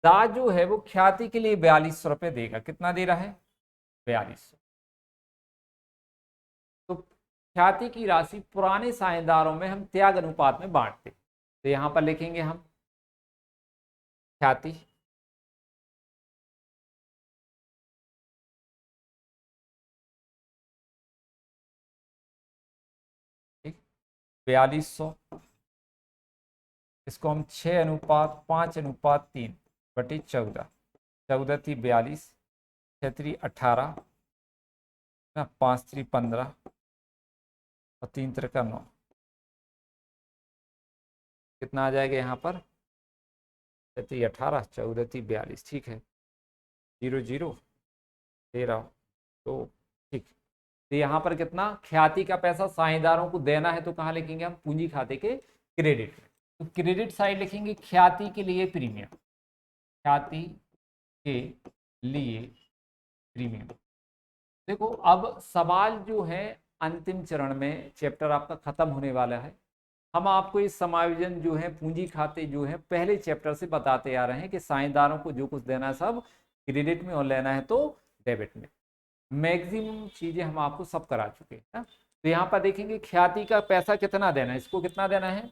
दा जो है वो ख्याति के लिए 4200 रुपये देगा। कितना दे रहा है 4200। तो ख्याति की राशि पुराने साझेदारों में हम त्याग अनुपात में बांटते, तो यहां पर लिखेंगे हम ख्याति 4200, इसको हम 6:5:3/14, 14 थी 42, 6 18 ना, 5 15 और 3 9, कितना आ जाएगा यहाँ पर 6 18, 14 42, ठीक है 0 0 13 तो ठीक। तो यहाँ पर कितना ख्याति का पैसा साझेदारों को देना है, तो कहाँ लिखेंगे हम पूंजी खाते के क्रेडिट में। तो क्रेडिट साइड लिखेंगे ख्याति के लिए प्रीमियम, ख्याति के लिए प्रीमियम। देखो अब सवाल जो है अंतिम चरण में चैप्टर आपका खत्म होने वाला है। हम आपको इस समायोजन जो है पूंजी खाते जो है पहले चैप्टर से बताते आ रहे हैं कि साझेदारों को जो कुछ देना है सब क्रेडिट में और लेना है तो डेबिट में। मैक्सिमम चीजें हम आपको सब करा चुके हैं ना। तो यहाँ पर देखेंगे ख्याति का पैसा कितना देना है, इसको कितना देना है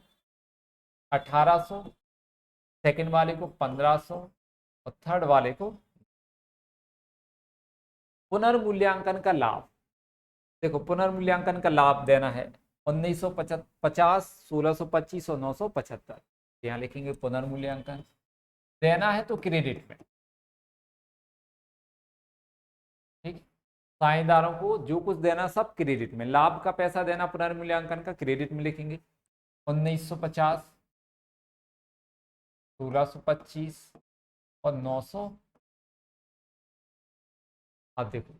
1800, सेकंड वाले को 1500 और थर्ड वाले को। पुनर्मूल्यांकन का लाभ, देखो पुनर्मूल्यांकन का लाभ देना है 1950, 1625 और 975। यहाँ लिखेंगे पुनर्मूल्यांकन देना है तो क्रेडिट में। ठीक, साझेदारों को जो कुछ देना सब क्रेडिट में, लाभ का पैसा देना पुनर्मूल्यांकन का क्रेडिट में लिखेंगे 1950, 1625 और 900। अब देखो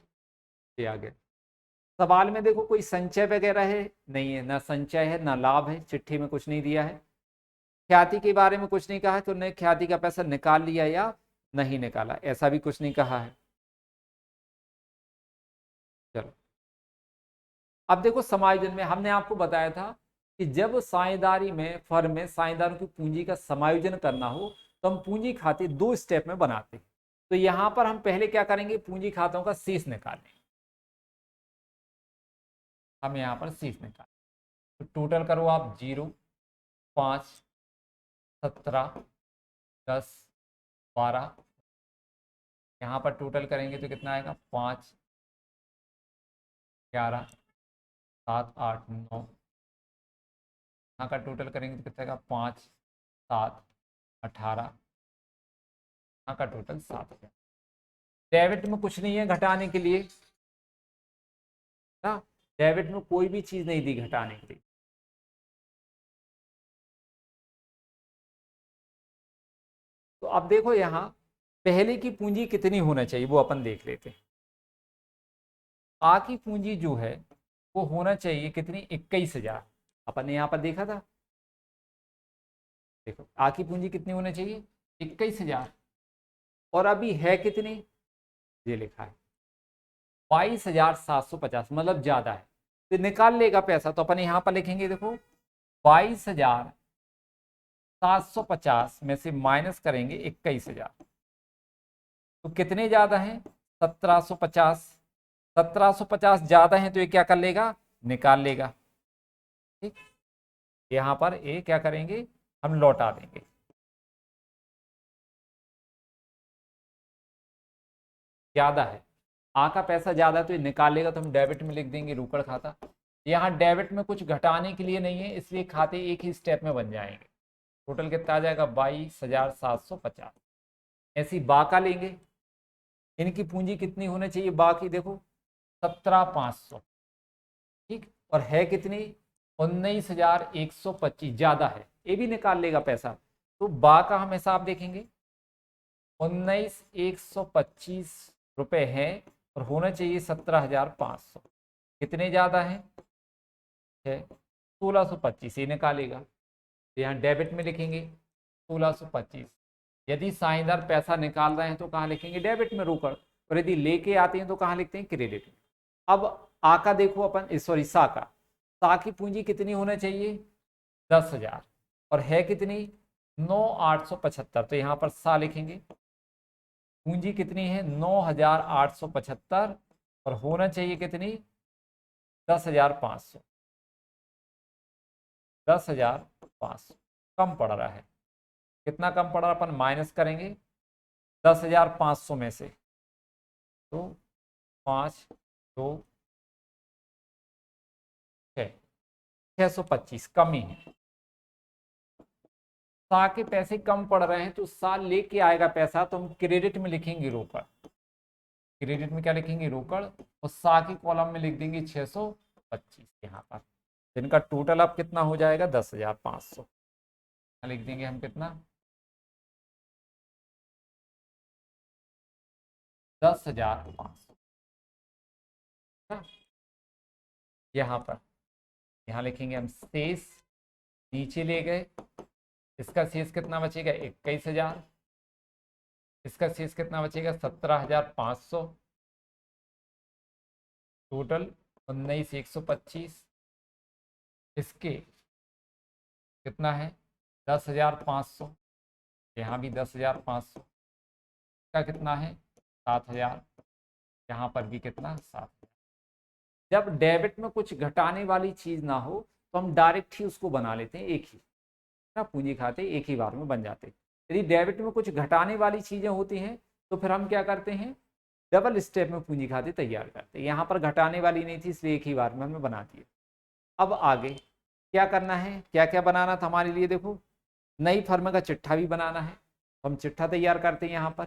ये आ गया सवाल में देखो कोई संचय वगैरह है नहीं है, ना संचय है ना लाभ है, चिट्ठी में कुछ नहीं दिया है। ख्याति के बारे में कुछ नहीं कहा कि उन्होंने ख्याति का पैसा निकाल लिया या नहीं निकाला, ऐसा भी कुछ नहीं कहा है। चलो अब देखो समायोजन में हमने आपको बताया था कि जब साझेदारी में फर्म में साझेदारों की पूंजी का समायोजन करना हो तो हम पूंजी खाते 2 स्टेप में बनाते हैं। तो यहां पर हम पहले क्या करेंगे, पूंजी खातों का शेष निकालें। हम यहां पर शेष निकालें तो टोटल करो आप 0, 5, 17, 10, 12। यहाँ पर टोटल करेंगे तो कितना आएगा, 5, 11, 7, 8, 9। यहाँ का टोटल करेंगे तो कितना आएगा, 5, 7, 18। यहाँ का टोटल 7 है। डेबिट में कुछ नहीं है घटाने के लिए ना, डेबिट में कोई भी चीज नहीं दी घटाने के लिए। तो अब देखो यहाँ पहले की पूंजी कितनी होना चाहिए वो अपन देख लेते हैं। आ की पूंजी जो है वो होना चाहिए कितनी, 21,000। अपन ने यहाँ पर देखा था, देखो आ की पूंजी कितनी होनी चाहिए, 21,000। और अभी है कितनी, ये लिखा है 22,750, मतलब ज्यादा है तो निकाल लेगा पैसा। तो अपन यहाँ पर लिखेंगे देखो 22,750 में से माइनस करेंगे 21,000 तो कितने ज्यादा हैं, 1750। 1750 ज्यादा है तो ये क्या कर लेगा, निकाल लेगा। ठीक, यहां पर ये क्या करेंगे, हम लौटा देंगे। ज्यादा है, आ का पैसा ज्यादा है तो ये निकालेगा तो हम डेबिट में लिख देंगे रोकड़ खाता। यहाँ डेबिट में कुछ घटाने के लिए नहीं है इसलिए खाते एक ही स्टेप में बन जाएंगे। टोटल कितना आ जाएगा, 22,750। ऐसी बा का लेंगे, इनकी पूंजी कितनी होनी चाहिए बा की, देखो 17,500। ठीक, और है कितनी, 19,125, ज्यादा है, ये भी निकाल लेगा पैसा। तो बा का हम हिसाब देखेंगे, 19,125 रुपए है और होना चाहिए 17,500। कितने ज्यादा है, 1625, ये निकालेगा। तो यहाँ डेबिट में लिखेंगे 1625। यदि साझेदार पैसा निकाल रहे हैं तो कहाँ लिखेंगे, डेबिट में रोकड़। और यदि लेके आते हैं तो कहाँ लिखते हैं, क्रेडिट में। अब आ का देखो अपन, सॉरी सा की पूंजी कितनी होना चाहिए, 10,000। और है कितनी, 9,875। तो यहाँ पर सा लिखेंगे, पूंजी कितनी है 9,875 और होना चाहिए कितनी, 10,500। 10,500 कम पड़ रहा है, कितना कम पड़ रहा है, अपन माइनस करेंगे 10,500 में से। तो 5, 2, 6, 625 कमी है। सा के पैसे कम पड़ रहे हैं तो सा लेके आएगा पैसा तो हम क्रेडिट में लिखेंगे रोकड़। क्रेडिट में क्या लिखेंगे, रोकड़। और सा की कॉलम में लिख देंगे 625 यहाँ पर। जिनका टोटल अब कितना हो जाएगा, 10,500। लिख देंगे हम कितना, 10,500। यहाँ पर यहाँ लिखेंगे हम शेष, नीचे ले गए, इसका शेष कितना बचेगा, 21,000। इसका शेष कितना बचेगा, 17,500। टोटल 19,125। इसके कितना है, 10,500। यहाँ भी 10,500। का कितना है, 7,000। यहाँ पर भी कितना, 7,000। जब डेबिट में कुछ घटाने वाली चीज ना हो तो हम डायरेक्ट ही उसको बना लेते हैं, एक ही ना पूंजी खाते एक ही बार में बन जाते। यदि डेबिट में कुछ घटाने वाली चीजें होती हैं तो फिर हम क्या करते हैं, डबल स्टेप में पूंजी खाते तैयार करते हैं। यहाँ पर घटाने वाली नहीं थी इसलिए एक ही बार में हमने बना दिया। अब आगे क्या करना है, क्या क्या बनाना था हमारे लिए, देखो नई फर्म का चिट्ठा भी बनाना है। हम चिट्ठा तैयार करते हैं यहाँ पर।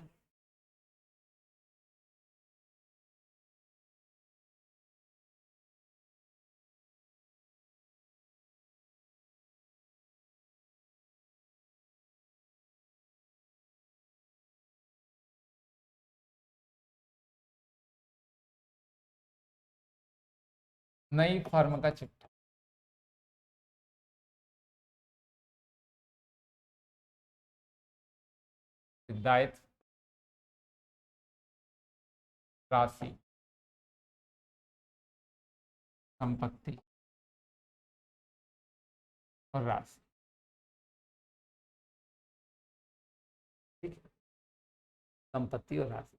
नई फर्म का चिट्ठा, दायित्व राशि, संपत्ति और राशि। ठीक है, संपत्ति और राशि।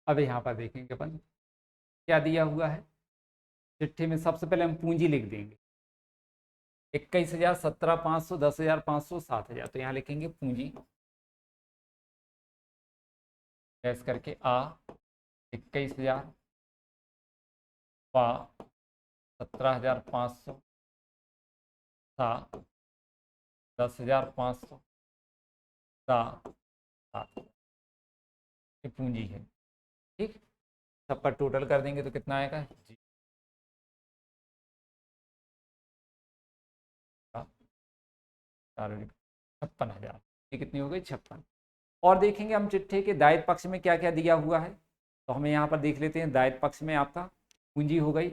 अब यहाँ पर देखेंगे अपन क्या दिया हुआ है चिट्ठी में। सबसे पहले हम पूंजी लिख देंगे 21,000, 17,500, 10,500, 7,000। तो यहाँ लिखेंगे पूंजी ऐस करके आ 21,000 पा 17,500 सा 10,500 सा 7,000। ये पूंजी है। ठीक, सबका टोटल कर देंगे तो कितना आएगा जी, 56,000। ये कितनी हो गई 56। और देखेंगे हम चिट्ठी के दायित्व पक्ष में क्या क्या दिया हुआ है। तो हमें यहाँ पर देख लेते हैं दायित्व पक्ष में आपका पूंजी हो गई।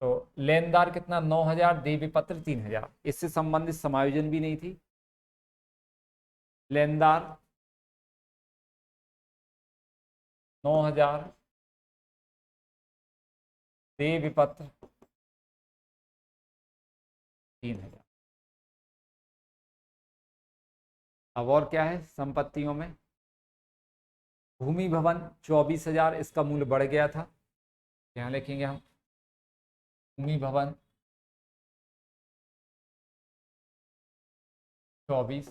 तो लेनदार कितना 9,000, देवी पत्र 3,000। इससे संबंधित समायोजन भी नहीं थी। लेनदार 9,000, देवी पत्र 3,000। अब और क्या है संपत्तियों में, भूमि भवन 24,000, इसका मूल्य बढ़ गया था। यहाँ लिखेंगे हम भूमि भवन 24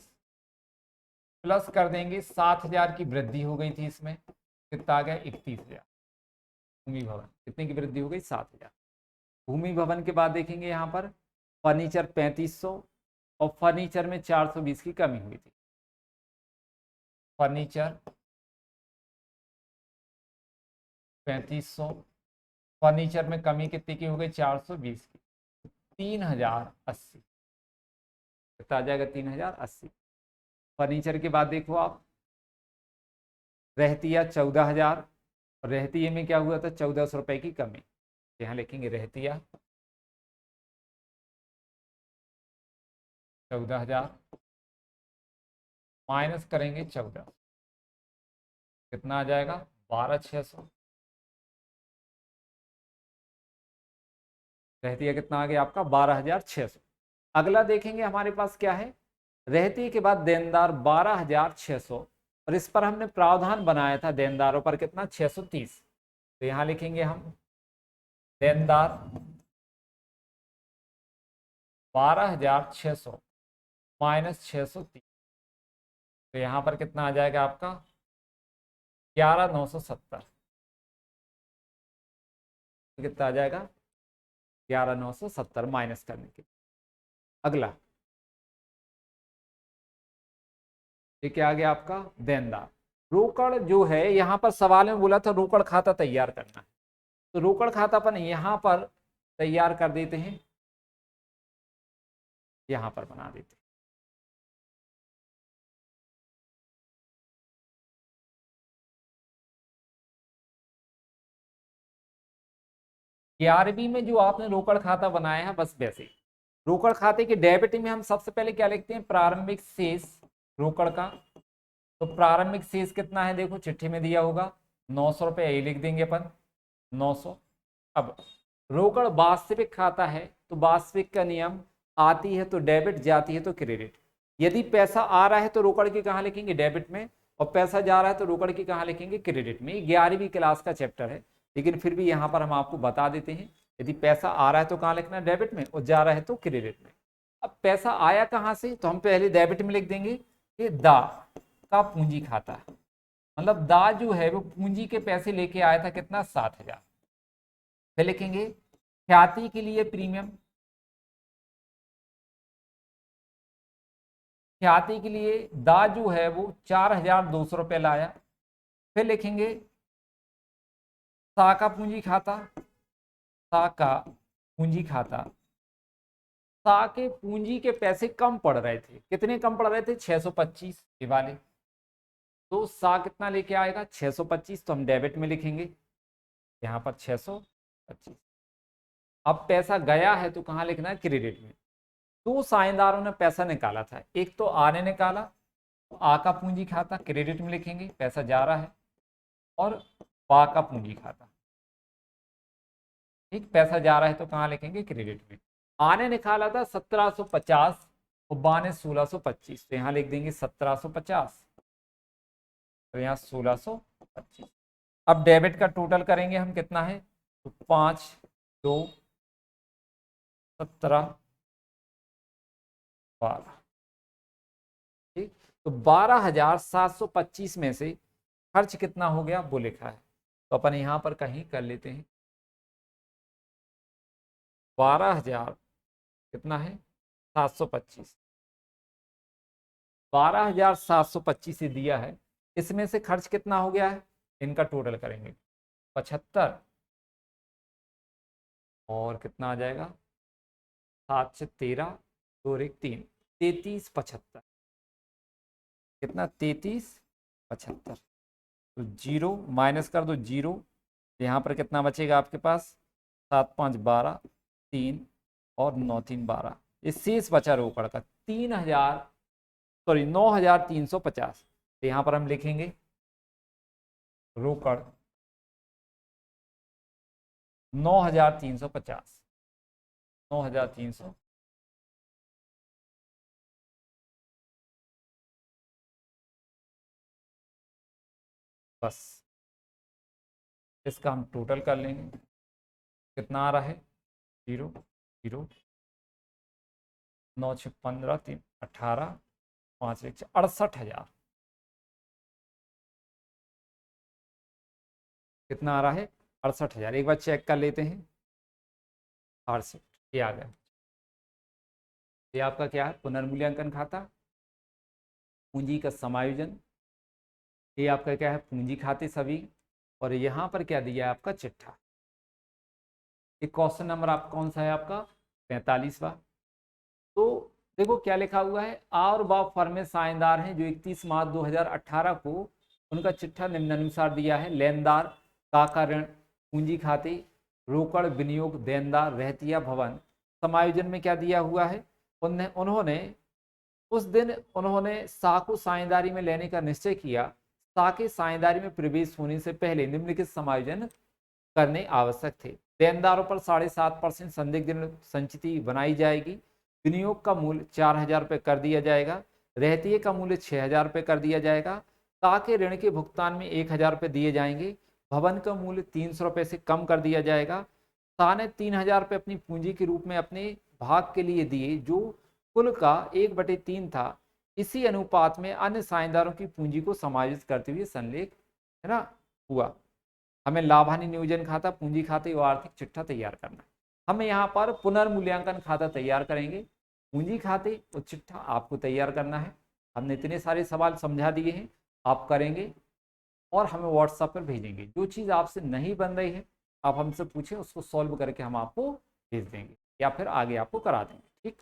प्लस कर देंगे 7,000 की वृद्धि हो गई थी इसमें, कितना आ गया 31,000। भूमि भवन कितने की वृद्धि हो गई 7,000। भूमि भवन के बाद देखेंगे यहाँ पर फर्नीचर 3500 और फर्नीचर में 420 की कमी हुई थी। फर्नीचर 3500, फर्नीचर में कमी कितनी की हो गई 420 की, 3,080। कितना आ जाएगा 3,080। फर्नीचर के बाद देखो आप रहतिया 14,000, और रहतिये में क्या हुआ था 1,400 रुपए की कमी। यहाँ लिखेंगे रहतिया 14,000 माइनस करेंगे 14, कितना आ जाएगा 12,600। रहतिया कितना आ गया आपका 12,600। अगला देखेंगे हमारे पास क्या है, रहतिये के बाद देनदार 12,600, और इस पर हमने प्रावधान बनाया था देनदारों पर कितना 630। तो यहाँ लिखेंगे हम देनदार 12,600 माइनस 630। तो यहाँ पर कितना आ जाएगा आपका 11,970। तो कितना आ जाएगा 11,970 माइनस करने के। अगला ये क्या आ गया आपका देनदार। रोकड़ जो है यहाँ पर सवाल में बोला था रोकड़ खाता तैयार करना है, तो रोकड़ खाता अपन यहाँ पर तैयार कर देते हैं, यहाँ पर बना देते हैं। 11वीं में जो आपने रोकड़ खाता बनाया है बस वैसे ही। रोकड़ खाते के डेबिट में हम सबसे पहले क्या लिखते हैं प्रारंभिक शेष रोकड़ का। तो प्रारंभिक शेष कितना है देखो चिट्ठी में दिया होगा 900 रुपये, यही लिख देंगे अपन 900। अब रोकड़ वास्तविक खाता है तो वास्तविक का नियम आती है तो डेबिट, जाती है तो क्रेडिट। यदि पैसा आ रहा है तो रोकड़ की कहाँ लिखेंगे डेबिट में, और पैसा जा रहा है तो रोकड़ की कहाँ लिखेंगे क्रेडिट में। 11वीं क्लास का चैप्टर है, लेकिन फिर भी यहाँ पर हम आपको बता देते हैं यदि पैसा आ रहा है तो कहाँ लिखना है डेबिट में, और जा रहा है तो क्रेडिट में। अब पैसा आया कहाँ से, तो हम पहले डेबिट में लिख देंगे कि दा का पूंजी खाता है, मतलब दा जो है वो पूंजी के पैसे लेके आया था कितना 7,000। फिर लिखेंगे ख्याति के लिए प्रीमियम, ख्याति के लिए दा जो है वो 4,200 रुपये लाया। फिर लिखेंगे सा का पूंजी खाता, सा का पूंजी खाता, सा के पूंजी के पैसे कम पड़ रहे थे, कितने कम पड़ रहे थे 625 ये वाले। तो सा कितना लेके आएगा 625, तो हम डेबिट में लिखेंगे यहाँ पर 625। अब पैसा गया है तो कहाँ लिखना है, क्रेडिट में। दो साझेदारों ने पैसा निकाला था, एक तो आ ने निकाला, तो आ का पूंजी खाता क्रेडिट में लिखेंगे, पैसा जा रहा है, और बा का पूंजी खाता, ठीक, पैसा जा रहा है तो कहाँ लिखेंगे, क्रेडिट में। आ ने निकाला था 1750 और बा ने 1625, तो यहाँ लिख देंगे 1750, तो यहाँ 1625। अब डेबिट का टोटल करेंगे हम, कितना है, तो 5 2 17 12, ठीक। तो 12,725 में से खर्च कितना हो गया वो लिखा है, तो अपन यहां पर कहीं कर लेते हैं। 12,000 कितना है, 725, 12,725 से दिया है, इसमें से खर्च कितना हो गया है, इनका टोटल करेंगे 75, और कितना आ जाएगा, 7 से 13, 2 और 1 3, 3375, कितना, 3375। तो जीरो माइनस कर दो जीरो, यहाँ पर कितना बचेगा आपके पास, 7 5 12, 3 और 9 3 12, ये शेष बचा रोकड़ का 3,000, सॉरी 9,350। तो यहाँ पर हम लिखेंगे रोकड़ 9,350, 9,300, बस इसका हम टोटल कर लेंगे, कितना आ रहा है, जीरो जीरो, 9 6 15 3 18, 5 1 68,000, कितना आ रहा है, 68,000। एक बार चेक कर लेते हैं, 68, ये आ गया। ये आपका क्या है, पुनर्मूल्यांकन खाता, पूंजी का समायोजन, ये आपका क्या है, पूंजी खाते सभी, और यहाँ पर क्या दिया है आपका चिट्ठा। ये क्वेश्चन नंबर आप कौन सा है आपका, 45वां। तो देखो क्या लिखा हुआ है, आ और बा फर्म में साझेदार हैं जो 31 मार्च 2018 को उनका चिट्ठा निम्नानुसार दिया है। लेनदार का ऋण, पूंजी खाते, रोकड़ विनियोग, देनदार रहतिया भवन। समायोजन में क्या दिया हुआ है, उन्होंने उस दिन उन्होंने सा को साझेदारी में लेने का निश्चय किया। सा के साझेदारी में प्रवेश होने से पहले निम्नलिखित समायोजन करने आवश्यक थे। देनदारों पर 7.5% संदिग्ध ऋण संचिति बनाई जाएगी। विनियोग का मूल्य 4,000 रुपये कर दिया जाएगा। रहतिये का मूल्य 6,000 रुपये कर दिया जाएगा। ताकि ऋण के भुगतान में 1,000 रुपये दिए जाएंगे। भवन का मूल्य 300 रुपये से कम कर दिया जाएगा। शाह ने 3,000 रुपये अपनी पूंजी के रूप में अपने भाग के लिए दिए, जो कुल का 1/3 था। इसी अनुपात में अन्य साझेदारों की पूंजी को समायोजित करते हुए संलेख, है ना, हुआ। हमें लाभ हानि नियोजन खाता, पूंजी खाते और आर्थिक चिट्ठा तैयार करना है। हमें यहाँ पर पुनर्मूल्यांकन खाता तैयार करेंगे, पूंजी खाते और चिट्ठा आपको तैयार करना है। हमने इतने सारे सवाल समझा दिए हैं, आप करेंगे और हमें व्हाट्सएप पर भेजेंगे। जो चीज़ आपसे नहीं बन रही है आप हमसे पूछें, उसको सॉल्व करके हम आपको भेज देंगे या फिर आगे आपको करा देंगे, ठीक।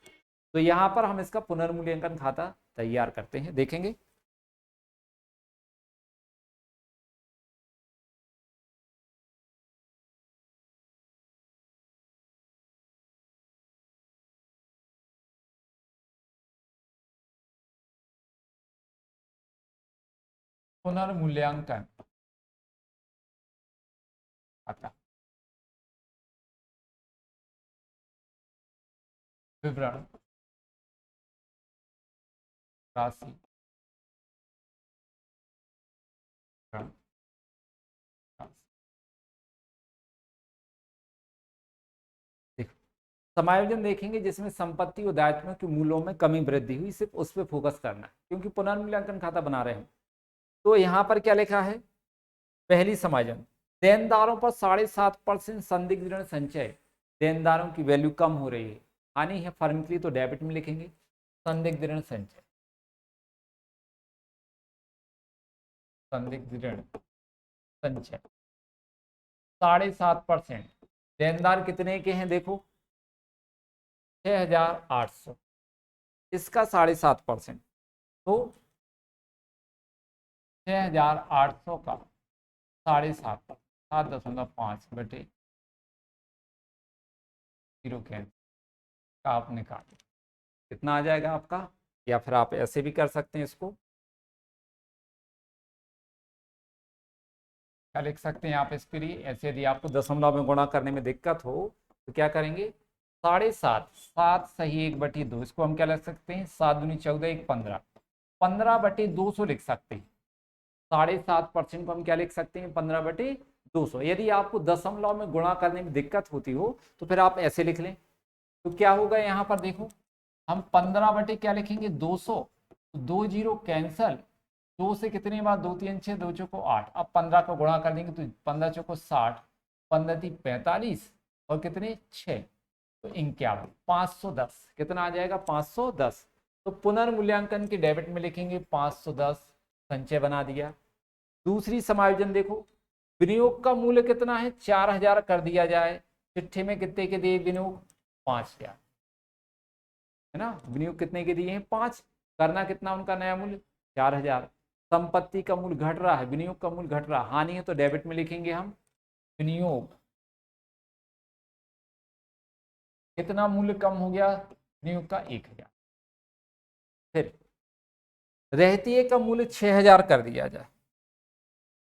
तो यहाँ पर हम इसका पुनर्मूल्यांकन खाता तैयार करते हैं, देखेंगे। पुनर्मूल्यांकन खाता विवरण राशि विवरण, राशि। देखो समायोजन देखेंगे जिसमें संपत्ति और दायित्वों के मूल्यों में कमी वृद्धि हुई, सिर्फ उस पर फोकस करना है क्योंकि पुनर्मूल्यांकन खाता बना रहे हैं। तो यहाँ पर क्या लिखा है, पहली समायोजन, देनदारों पर 7.5% संदिग्ध ऋण संचय। देनदारों की वैल्यू कम हो रही है, हानि है फर्म के लिए, तो डेबिट में लिखेंगे संदिग्ध ऋण संचय, संदिग्ध ऋण संचय 7.5%। देनदार कितने के हैं, देखो 6,800, इसका 7.5%, तो 6,800 का 7.5, 7.5 बटे जीरो कैंसिल का आप निकालें, कितना आ जाएगा आपका, या फिर आप ऐसे भी कर सकते हैं इसको, क्या लिख सकते हैं आप इसके लिए ऐसे, यदि आपको दशमलव में गुणा करने में दिक्कत हो तो क्या करेंगे, 7.5, 7 सही 1/2, इसको हम क्या लिख सकते हैं, 7 दूनी 14 1 15, 15/200 लिख सकते हैं। 7.5% को हम क्या लिख सकते हैं, 15/200। यदि आपको दशमलव में गुणा करने में दिक्कत होती हो तो फिर आप ऐसे लिख लें, तो क्या होगा यहाँ पर देखो, हम 15 क्या लिखेंगे 200, 2 जीरो कैंसल, 2 से कितने बार, 2 3 6, 2 चौको 8, अब 15 को गुणा कर देंगे तो 15 चौको 60, 15 3 45 और कितने 6, तो 51, 510, कितना आ जाएगा 510। तो पुनर्मूल्यांकन के डेबिट में लिखेंगे 510, संचय बना दिया। दूसरी समायोजन देखो, विनियोग का मूल्य कितना है 4000 कर दिया जाए, चिट्ठे में कितने के दिए विनियोग 5000, है ना, विनियोग कितने के दिए हैं 5, करना कितना उनका नया मूल्य 4000। संपत्ति का मूल्य घट रहा है, विनियोग का मूल्य घट रहा है, हानि है तो डेबिट में लिखेंगे हम विनियोग, कितना मूल्य कम हो गया विनियोग का 1000। फिर रहतिये का मूल्य 6000 कर दिया जाए,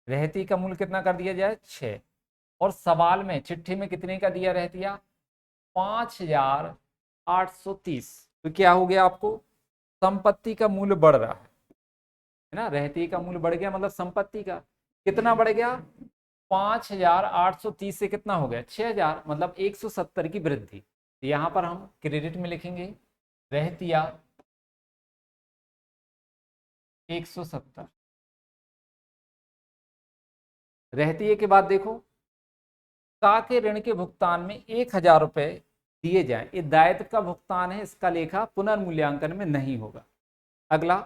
रहती का मूल्य कितना कर दिया जाए 6, और सवाल में चिट्ठी में कितने का दिया रहतिया 5830, तो क्या हो गया आपको, संपत्ति का मूल्य बढ़ रहा है ना, रहती का मूल्य बढ़ गया मतलब संपत्ति का कितना बढ़ गया, 5830 से कितना हो गया 6000, मतलब 170 की वृद्धि। तो यहाँ पर हम क्रेडिट में लिखेंगे रहतिया 170, रहतिये के बाद देखो, का के ऋण के भुगतान में 1000 रुपए दिए जाए, ये दायित्व का भुगतान है, इसका लेखा पुनर्मूल्यांकन में नहीं होगा। अगला,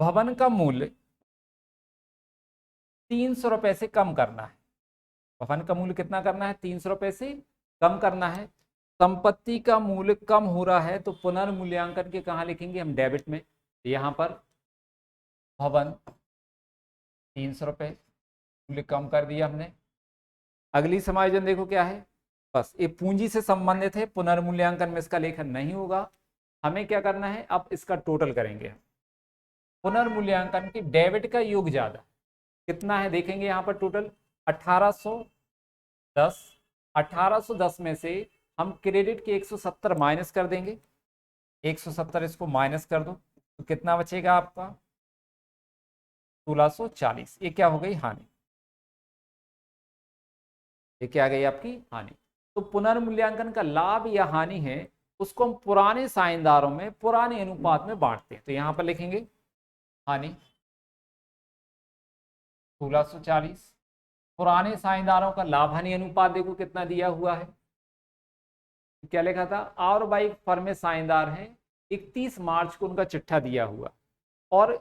भवन का मूल्य 300 रुपए से कम करना है, भवन का मूल्य कितना करना है 300 रुपए से कम करना है। संपत्ति का मूल्य कम हो रहा है तो पुनर्मूल्यांकन के कहाँ लिखेंगे हम डेबिट में, यहाँ पर भवन 300 रुपए मूल्य कम कर दिया हमने। अगली समायोजन देखो क्या है, बस ये पूंजी से संबंधित है, पुनर्मूल्यांकन में इसका लेखन नहीं होगा। हमें क्या करना है, अब इसका टोटल करेंगे, पुनर्मूल्यांकन की डेबिट का योग ज्यादा कितना है देखेंगे, यहाँ पर टोटल 1810, 1810 में से हम क्रेडिट के 170 माइनस कर देंगे, 170 इसको माइनस कर दो तो कितना बचेगा आपका 1640, ये क्या हो गई हानि, ये क्या आ गई आपकी हानि। तो पुनर्मूल्यांकन का लाभ या हानि है उसको हम पुराने साझेदारों में पुराने अनुपात में बांटते हैं, तो यहां पर लिखेंगे हानि 1640। पुराने साझेदारों का लाभ हानि अनुपात देखो कितना दिया हुआ है, क्या लिखा था, और बाई फर्म साझेदार हैं 31 मार्च को उनका चिट्ठा दिया हुआ, और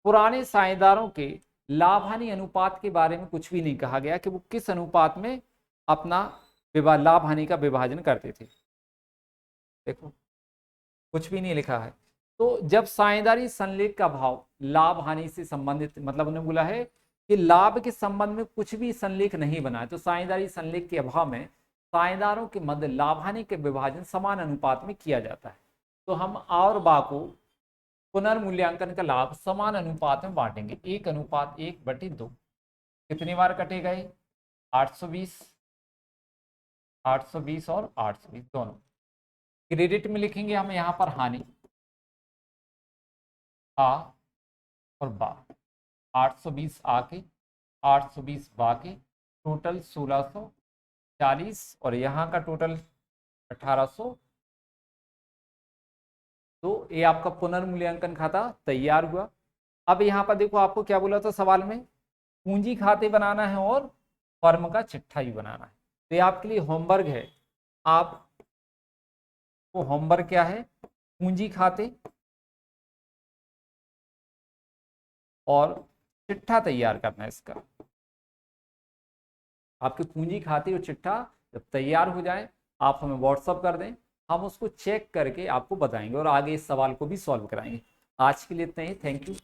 पुराने साझेदारों के लाभ हानि अनुपात के बारे में कुछ भी नहीं कहा गया कि वो किस अनुपात में अपना लाभ हानि का विभाजन करते थे, देखो कुछ भी नहीं लिखा है। तो जब साझेदारी संलेख का भाव लाभ हानि से संबंधित, मतलब उन्होंने बोला है कि लाभ के संबंध में कुछ भी संलेख नहीं बना है, तो साझेदारी संलेख के अभाव में साझेदारों के मध्य लाभ हानि के विभाजन समान अनुपात में किया जाता है। तो हम और बा को पुनर्मूल्यांकन का लाभ समान अनुपात में बांटेंगे, 1:1/2, कितनी बार कटे गए 820, 820 और 820 दोनों। क्रेडिट में लिखेंगे हम यहाँ पर हानि आ और बा, 820 आ के 820 बा के, टोटल 1640 और यहाँ का टोटल 1800। तो ये आपका पुनर्मूल्यांकन खाता तैयार हुआ। अब यहाँ पर देखो आपको क्या बोला था सवाल में, पूंजी खाते बनाना है और फर्म का चिट्ठा भी बनाना है, तो ये आपके लिए होमवर्क है। आप वो होमवर्क क्या है, पूंजी खाते और चिट्ठा तैयार करना है इसका। आपके पूंजी खाते और चिट्ठा जब तैयार हो जाए आप हमें व्हाट्सअप कर दें, हम उसको चेक करके आपको बताएंगे और आगे इस सवाल को भी सॉल्व कराएंगे। आज के लिए इतना ही, थैंक यू।